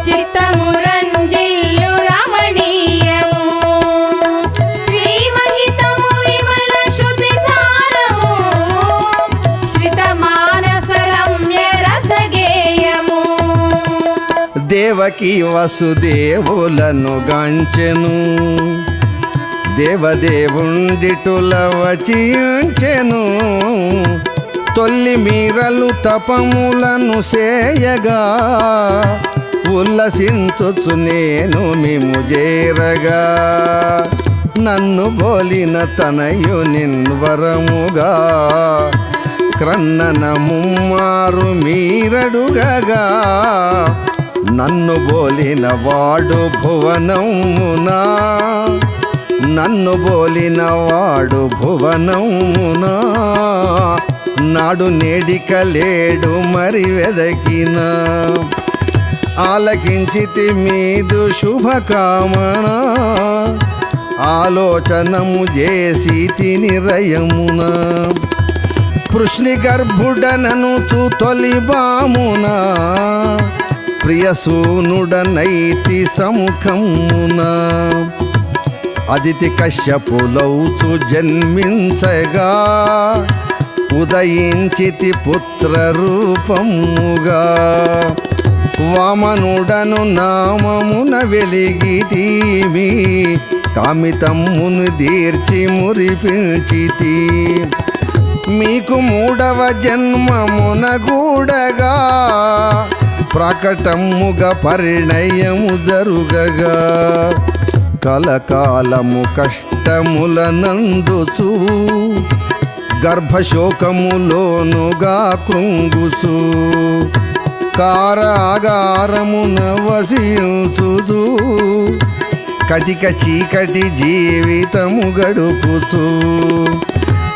చిత్తము రంజిల్లు రమణీయము, శ్రీమహితము విమల శృతి సారము, శ్రితమానస రమ్య రసగేయము. దేవకి వసుదేవులను గాంచెను, దేవదేవుండిటుల వచించెను, తొల్లి మీరలు తపములను సేయగా, ఉల్లసించుచు నేను మిము చేరగా, నన్ను బోలిన తనయు నిన్వరముగా, క్రన్నన ముమ్మారు మీరడుగగా, నన్ను బోలిన వాడు భువనమునా, నన్ను బోలిన వాడు భువనమునా, నాడు నేడిక లేడు మరి వెదకిన, ఆలకించితి మీదు శుభకామన, ఆలోచనము చేసి తిని రయమున పృష్ణి గర్భుడననుచు తొలి బామున ప్రియసూనుడనైతి సముఖమున అదితి కశ్యపులౌచు జన్మించగా ఉదయించితి పుత్ర రూపముగా వామనుడను నామమున వెలిగితీమి కామితమ్మును దీర్చి మురిపించితి మీకు మూడవ జన్మమున గూడగా ప్రకటముగా పరిణయము జరుగగా కలకాలము కష్టములనందుచు గర్భశోకములోనుగా కృంగుచు కారాగారమున వసించుచు కటిక చీకటి జీవితము గడుపుచు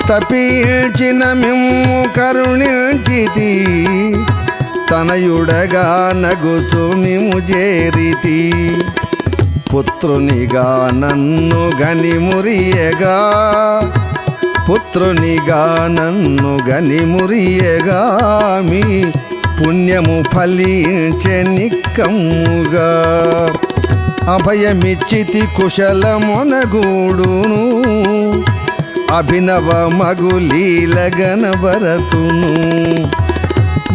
తప్పించిన మిమ్ము కరుణించితి తనయుడగా నగుచు మిము చేరితి పుత్రునిగా నన్ను గని మురియగా పుత్రునిగా నన్ను గని మురియగా మీ పుణ్యము ఫలించే నిక్కముగా అభయమిచ్చితి కుశలమునగూడును అభినవ మగులీల గణభరతును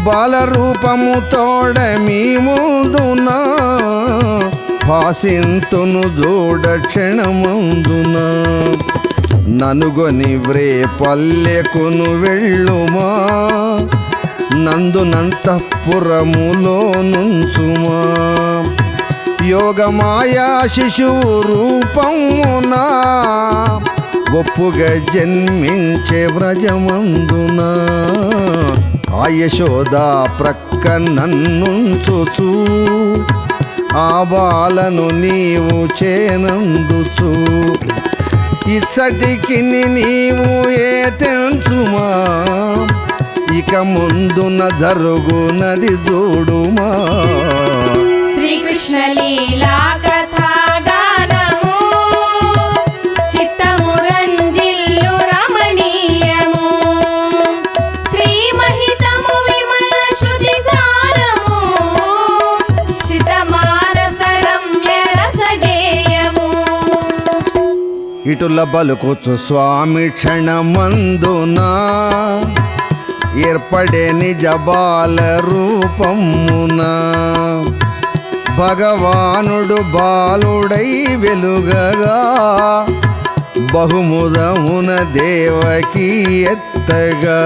బాలరూపము తోడ మీ ముందున భాసింతును జోడ క్షణమందున ననుగొని వ్రే పల్లెకును వెళ్ళుమా నందునంతఃపురములో నుంచుమా యోగమాయా శిశువు రూపమున ఒప్పుగా జన్మించే వ్రజమందున ఆ యశోదా ప్రక్క నన్నుంచుచు ఆ బాలను నీవు చేనందుచు ఇచ్చటికి నీవు ఏ తెంచుమా ఇక ముందున జరుగునది చూడుమా శ్రీకృష్ణ లీలా కథా గానము చిత్తము రంజిల్లు రమణీయము శ్రీమహితము విమల శృతి సారము శితమానస రమ్య రసగేయము ఇటుల బలుకుచు స్వామి క్షణమందున ఏర్పడే నిజ బాల రూపమున భగవానుడు బాలుడై వెలుగగా బహుముదమున దేవకి ఎత్తగా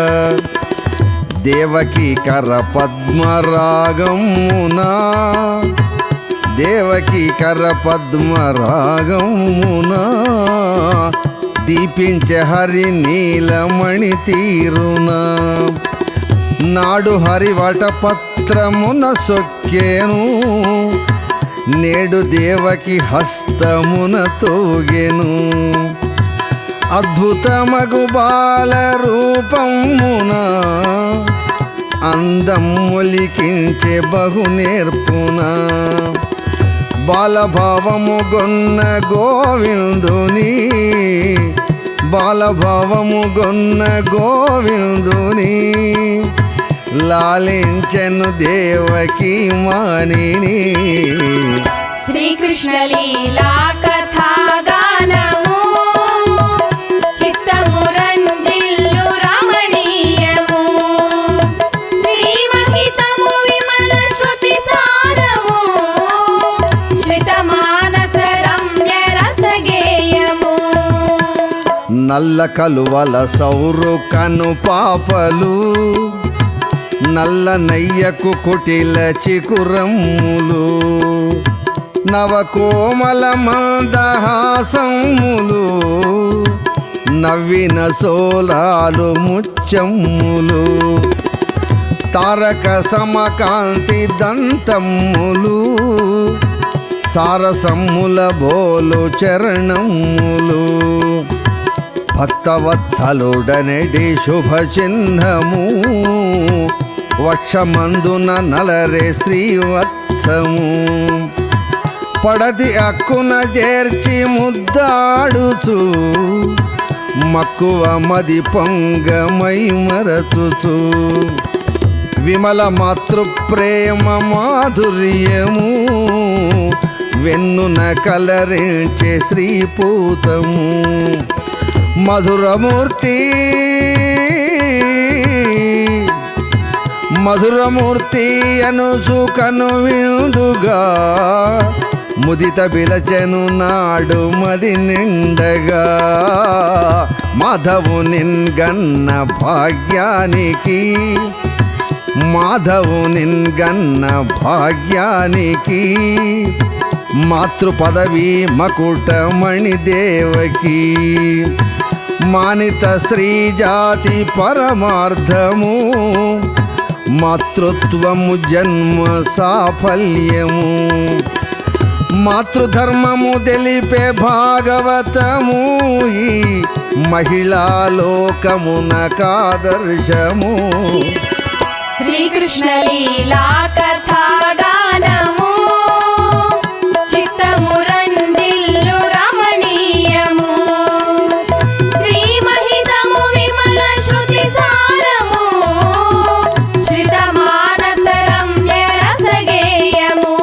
దేవకి కర పద్మరాగమున దేవకి కర పద్మరాగమున దీపించే హరి నీలమణి తీరున నాడు హరివట పత్రమున సొక్కేను నేడు దేవకి హస్తమున తోగెను అద్భుతమగు బాల రూపమున అందం మొలికించే బహు నేర్పున బాలభావము గొన్న గోవిందుని బాలభావము గొన్న గోవిందుని లాలించెను దేవకి మానిని శ్రీకృష్ణ లీలా కథా గానము చిత్తము రంజిల్లు రమణీయము శ్రీమహితము విమల శృతి సారము శ్రితమానస రమ్య రసగేయము నల్ల కలువల సౌరు కను పాపలు నల్ల నయ్యకు కుటిల చికురమ్ములు నవకోమల మందహాసములు నవ్విన సోలాలు ముచ్చమ్ములు తారక సమకాంతి దంతమ్ములు సారసమ్ముల బోలు చరణములు భక్తవత్సలుడనడి శుభ చిహ్నము వక్షమందున నలరే శ్రీవత్సము పడతి అక్కున చేర్చి ముద్దాడుచు మక్కువ మది పొంగమై మరచుచు విమల మాతృప్రేమ మాధుర్యము వెన్నున కలరించే శ్రీపూతము మధురమూర్తి మధురమూర్తి అనుసు కను విందుగా ముదిత పిలచెను నాడు మది నిండగా మాధవు నిన్గన్న భాగ్యానికి మాధవు నిన్గన్న భాగ్యానికి మాతృ పదవి మకుటమణి దేవకి మానిత స్త్రీ జాతి పరమార్థము మాతృత్వము జన్మ సాఫల్యము మాతృధర్మము తెలిపే భాగవతము ఈ మహిళా లోకమునకాదర్శము శ్రీకృష్ణ లీలా కథాగానము చిత్తమురంజిల్లు రమణీయము శ్రీమహితము విమల శృతి సారము శ్రిత మానస రమ్య రసగేయము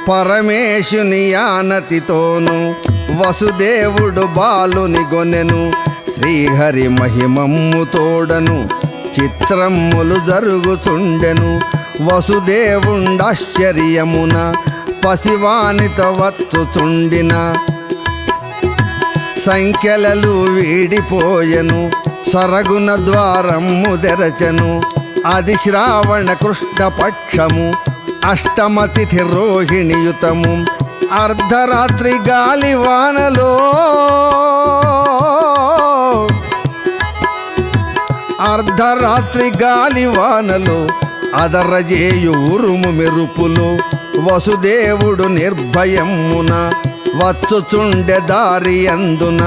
పరమేశుని ఆనతితోను వసుదేవుడు బాలుని గొనెను శ్రీహరి మహిమమ్ము తోడను చిత్రమ్ములు జరుగుచుండెను వసుదేవుండాశ్చర్యమున పసివానిత వచ్చుచుండిన సంఖ్యలలు వీడిపోయెను సరగున ద్వారమ్ము తెరచెను అది శ్రావణ కృష్ణ పక్షము అష్టమ తిథి రోహిణియుతము అర్ధరాత్రి గాలివానలో అదరజేయు ఉరుము మెరుపులు వసుదేవుడు నిర్భయమున వచ్చుచుండె దారి అందున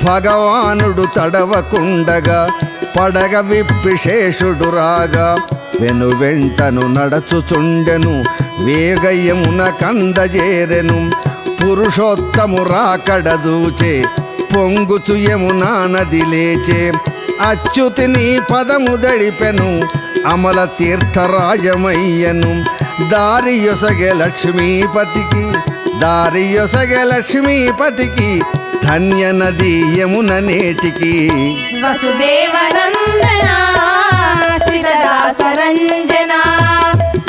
భగవానుడు తడవకుండగా పడగ విప్పి శేషుడు రాగా వెనువెంటను నడచుచుండెను వేగయమున కందజేరెను పురుషోత్తము రాకడ దూచే పొంగుచు యమునా నది లేచే అచ్యుతిని పదము దడిపెను అమల తీర్థరాజమయ్యను దారియొసగె లక్ష్మీపతికి ధన్య నది యమున నేటికి వసుదేవనందన శ్రీదాసరంజన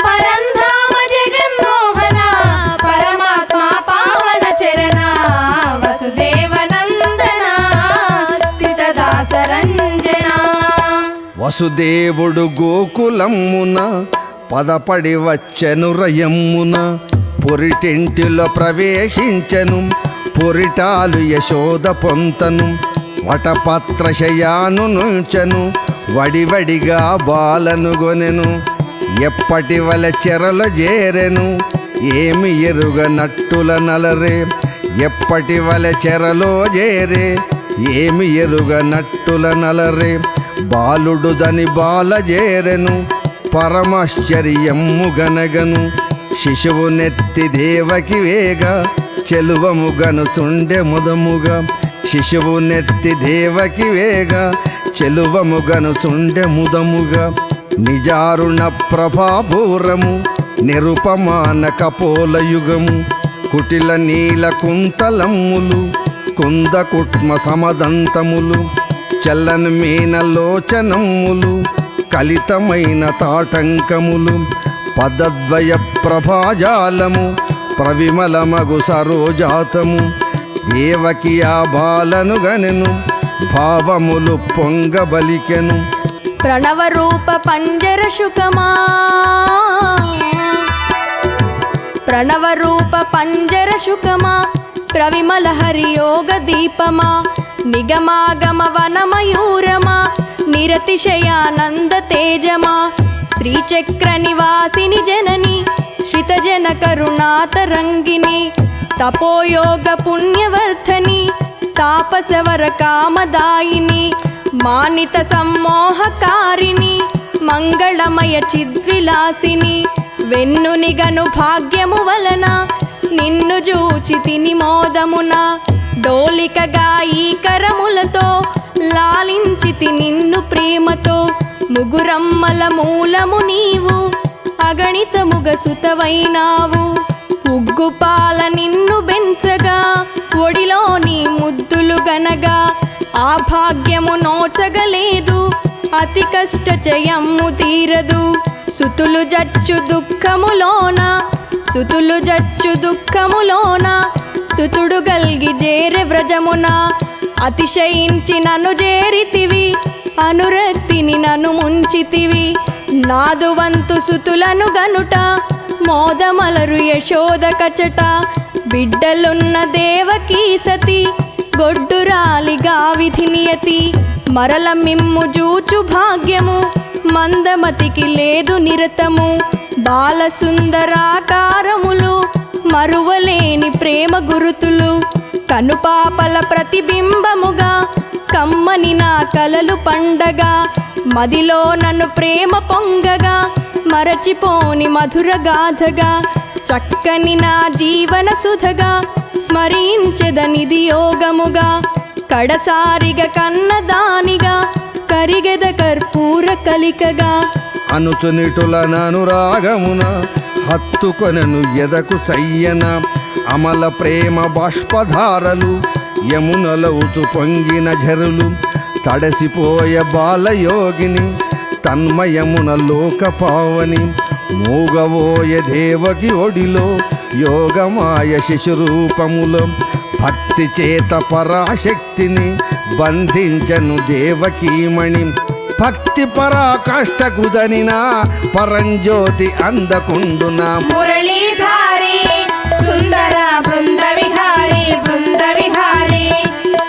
పరంధామ జగన్మోహన పరమాత్మ పావన చరణ వసుదేవనందన శ్రీదాసరంజన వసుదేవుడు గోకులమ్మున పదపడి వచ్చెను రయమ్మున పొరిటింటిలో ప్రవేశించెను పొరిటాలు యశోద పొంతను వటపత్రశయాను నుంచెను వడివడిగా బాలను గొనెను ఎప్పటి వల చెరల చేరెను ఏమి ఎరుగనట్టుల నలరే ఎప్పటి వల చెరలో చేరే ఏమి ఎరుగనట్టుల నలరే బాలుడు దని బాల చేరెను పరమాశ్చర్యమ్ము గనగను శిశువు నెత్తి దేవకి వేగ చెలువముగను చుండె ముదముగా శిశువు నెత్తి దేవకి వేగ చెలువముగను చుండె ముదముగా నిజారుణ ప్రభాపూరము నిరుపమాన కపోల యుగము కుటిల నీల కుంతలమ్ములు కుందకుట్మ సమదంతములు చల్లని మీనలోచనమ్ములు కలితమైన తాటంకములు పదద్వయ ప్రభాజాలము ప్రవిమలమగు సరోజాతము దేవకి ఆ బాలను గనెను భావములు పొంగబలికెను ప్రణవ రూప పంజర శుకమా ప్రణవ రూప పంజర శుకమా ప్రవిమల హరియోగ దీపమా నిగమాగమ వనమయూరమా నిరతిశయానంద తేజమా శ్రీచక్ర నివాసిని జనని శ్రితజన కరుణాతరంగిని తపోయోగ పుణ్యవర్ధని తాపసవర కామదాయిని మానిత సమ్మోహకారిణి మంగళమయ చిద్విలాసిని వెన్నునిగను భాగ్యము వలన నిన్ను జూచి తిని మోదమున డోలికగా ఈ కరములతో లాలించితి నిన్ను ప్రేమతో ముగురమ్మల మూలము నీవు అగణితముగ సుతవైనావు ఉగ్గుపాల నిన్ను బెంచగా ఒడిలో నీ ముద్దులు గనగా ఆ భాగ్యము నోచగలేదు అతి కష్ట జయమ్ము తీరదు సుతులు జచ్చు దుఃఖములోన సుతుడు గల్గి జేరె వ్రజమున అతిశయించి నన్ను చేరితివి అనురక్తిని నన్ను ముంచితివి నాదు వంతు సుతులను గనుట మోదమలరు యశోద కచట బిడ్డలున్న దేవకీ సతి గొడ్డురాలిగా విధి నియతి మరల మిమ్ము జూచు భాగ్యము మందమతికి లేదు నిరతము బాలసుందరాకారములు మరువలేని ప్రేమ గురుతులు కనుపాపల ప్రతిబింబముగా కమ్మని నా కలలు పండగా మదిలో నన్ను ప్రేమ పొంగగా మరచిపోని మధుర గాథగా చక్కని నా జీవన సుధగా స్మరించెదనిది యోగముగా కడసారిగా కన్నదానిగా కరిగెద కర్పూర కలికగా అనుచునిటుల నానురాగమున హత్తుకొనను ఎదకు చయ్యన అమల ప్రేమ బాష్పధారలు యమునలవుచు పొంగిన ఝరులు తడసిపోయ బాలయోగిని తన్మయమున లోకపావని మూగవోయ దేవకి ఒడిలో యోగమాయ శిశురూపములో భక్తి చేత పరాశక్తిని బంధించను దేవకీమణి భక్తి పరాకాష్ఠకుదనినా పరంజ్యోతి అందకుండునా మురళీధారి సుందర బృంద విహారి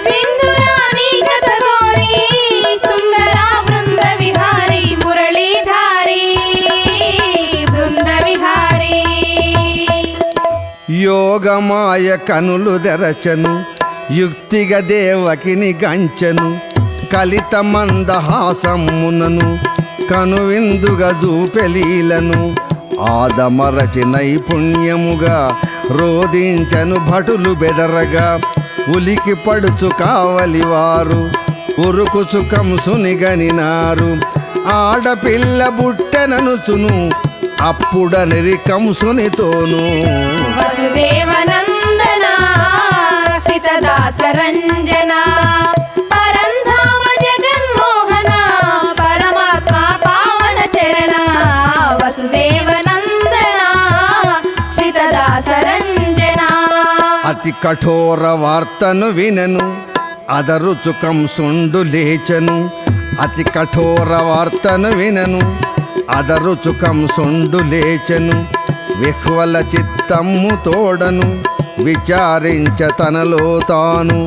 విందురాని కథ గోరి సుందర బృంద విహారి మురళీధారి బృంద విహారి యోగమాయ కనులు తెరచను యుక్తిగా దేవకిని గంచను కలిత మందహాసమ్మునను కనువిందుగా జూపెలీలను ఆదమరచి నైపుణ్యముగా రోధించను భటులు బెదరగా ఉలికి పడుచు కావలివారు ఉరుకుచు కంసునిగనినారు ఆడపిల్ల బుట్టెననుచును అప్పుడనిరి కంసునితోను వసుదేవనందన శ్రీసదాసరంజన పరంధామ జగన్మోహన పరమాత్మ పావన చరణ వసుదేవనందన శ్రీసదాసరంజన అతి కఠోర వార్తను వినను అదరుచు కంసుండు లేచను అతి కఠోర వార్తను వినను అదరుచు కంసుండు లేచను విహ్వల చిత్తమ్ము తోడను విచారించ తనలో తాను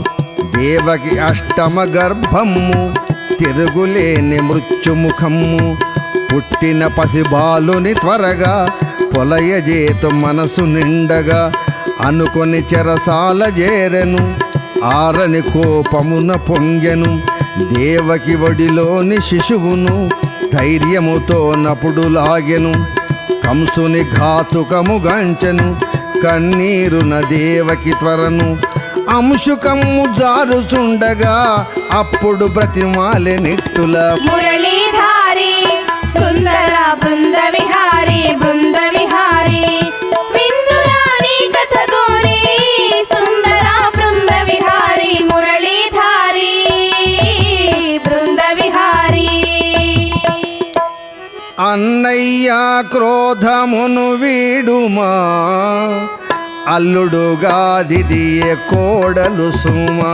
దేవకి అష్టమ గర్భము తిరుగులేని మృత్యుముఖము పుట్టిన పసిబాలుని త్వరగా పొలయజేతు మనసు నిండగా అనుకొని చెరసాల చేరెను ఆరని కోపమున పొంగెను దేవకి ఒడిలోని శిశువును ధైర్యముతో నపుడు లాగెను కంసుని ఘాతుకము గంచెను కన్నీరున దేవకి త్వరను అంశుకమ్ము జారుచుండగా అప్పుడు బ్రతిమాలె నిట్టుల మురళీధారి సుందర బృంద విహారి విందురాని కథ గోరి సుందర బృంద విహారి మురళీధారి బృంద విహారి అన్నయ్య క్రోధమును వీడుమా అల్లుడుగా దిదియే కోడలు సుమా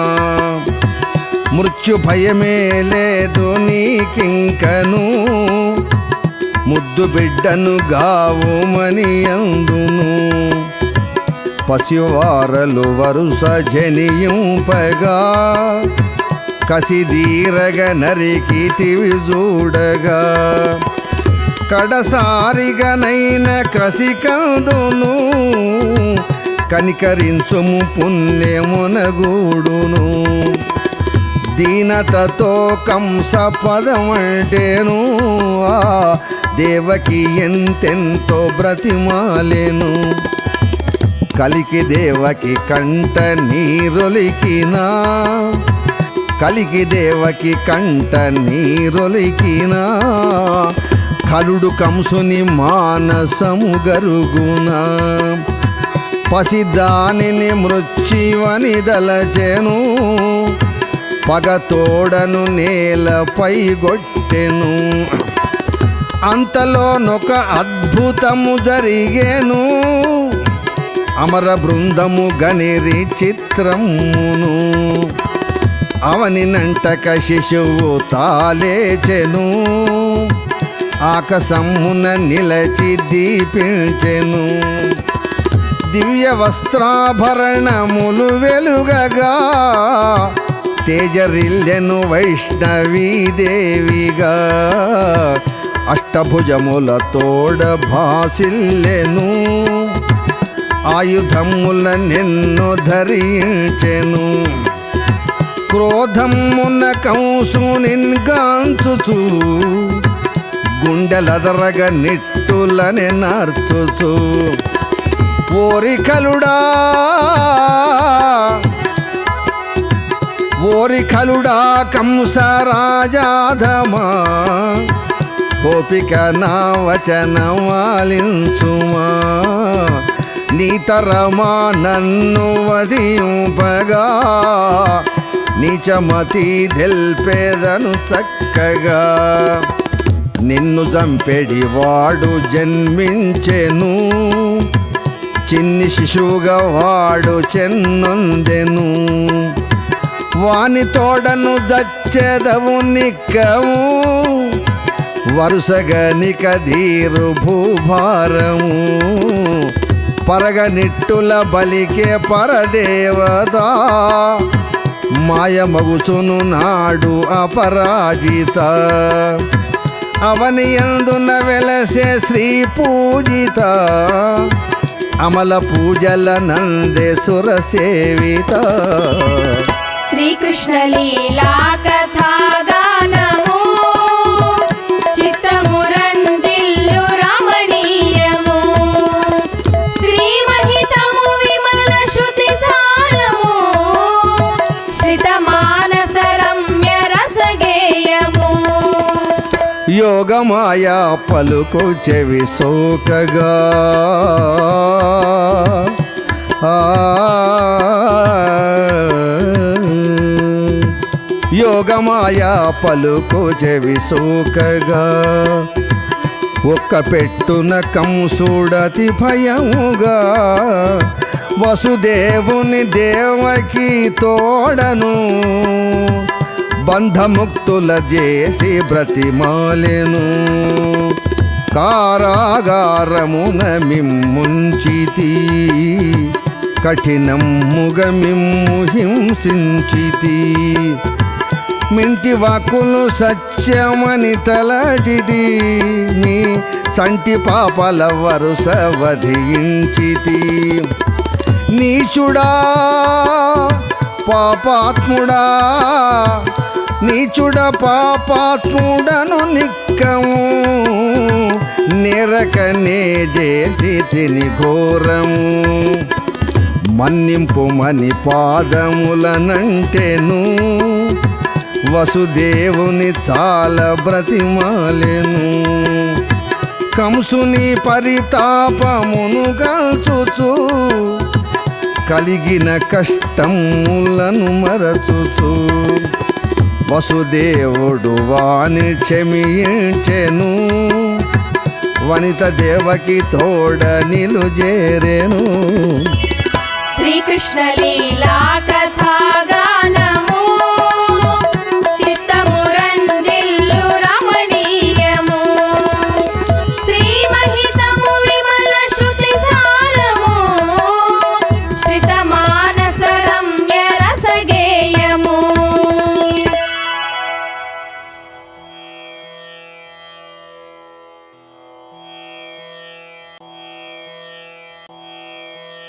మృత్యు భయమే లేదు నీకింకను ముద్దు బిడ్డను గావుమని అందును పసివారలు వరుస జనియుంపగా కసిదీరగ నరికితివి చూడగా కడసారిగనైన కసి కందును కనికరించుము పుణ్యమునగూడును దీనతతో కంస పదమంటేను ఆ దేవకి ఎంతెంతో బ్రతిమాలెను. కలికి దేవకి కంట నీరొలికినా, కలికి దేవకి కంట నీరొలికినా, కలుడు కంసుని మానసము గరుగునా. పసిదానిని మృత్యువని దలచెను, పగతోడను నేలపై గొట్టెను. అంతలోనొక అద్భుతము జరిగేను, అమర బృందము గనిరి చిత్రమును. అవనినంటక శిశువు తాలేచెను, ఆకాశమున నిలచి దీపించెను. దివ్య వస్త్రాభరణములు వెలుగగా, తేజరిల్లెను వైష్ణవీదేవిగా. అష్టభుజముల తోడ భాసిల్లెను, ఆయుధములనెన్నో ధరించెను. క్రోధమున కంసునిన్గాంచుచు, గుండెలదరగ నిట్టులని నార్చుచు. ఓరికలుడా ఓరికలుడా కంసరాజాధమా, గోపిక నా వచనమాలించుమా. నీతరమా నన్ను వధింపగా, నీచమతి తెల్పేదను చక్కగా. నిన్ను చంపెడి వాడు జన్మించెను, చిన్ని శిశువుగా వాడు చెన్నొందెను. వాని తోడను దచ్చెదవు నిక్కము, వరుసగా నికధీరు భూభారము. పరగనిట్టుల బలికే పరదేవత, మాయమగుచును నాడు అపరాజిత. అవని యందున వెలసే శ్రీ పూజిత, అమల పూజల నందే సుర సేవిత. శ్రీకృష్ణ లీలా కథా గానము, చిత్తమురంజిల్లు రమణీయము. శ్రీమహితము విమల శృతి సారము, శ్రిత మానస రమ్య రసగేయము. యోగమాయా పలుకు చెవి సోకగా, యోగమాయా పలుకు చెవి సోకగా. ఒక్క పెట్టున కంసుడతి భయముగా, వసుదేవుని దేవకి తోడను. బంధముక్తుల చేసి బ్రతిమాలెను, కారాగారమున మిమ్ముంచితి. కఠినముగ మిమ్ము హింసించితి, మింటి వాక్కులు సత్యమని తలచితి. నీ సంటి పాపల వరుస వధించితి. నీచుడా పాపాత్ముడా, నీచుడ పాపాత్ముడను నిక్కము. నెరకనే చేసి తిని ఘోరము, మన్నింపుమని పాదములనంటెను. వసుదేవుని చాలా బ్రతిమాలెను, కంసుని పరితాపమును గల్చుచు. కలిగిన కష్టములను మరచుచు, వసుదేవుడు వాని క్షమించెను. వనిత దేవకి తోడ నిలుజేరెను. శ్రీకృష్ణ లీలా కథా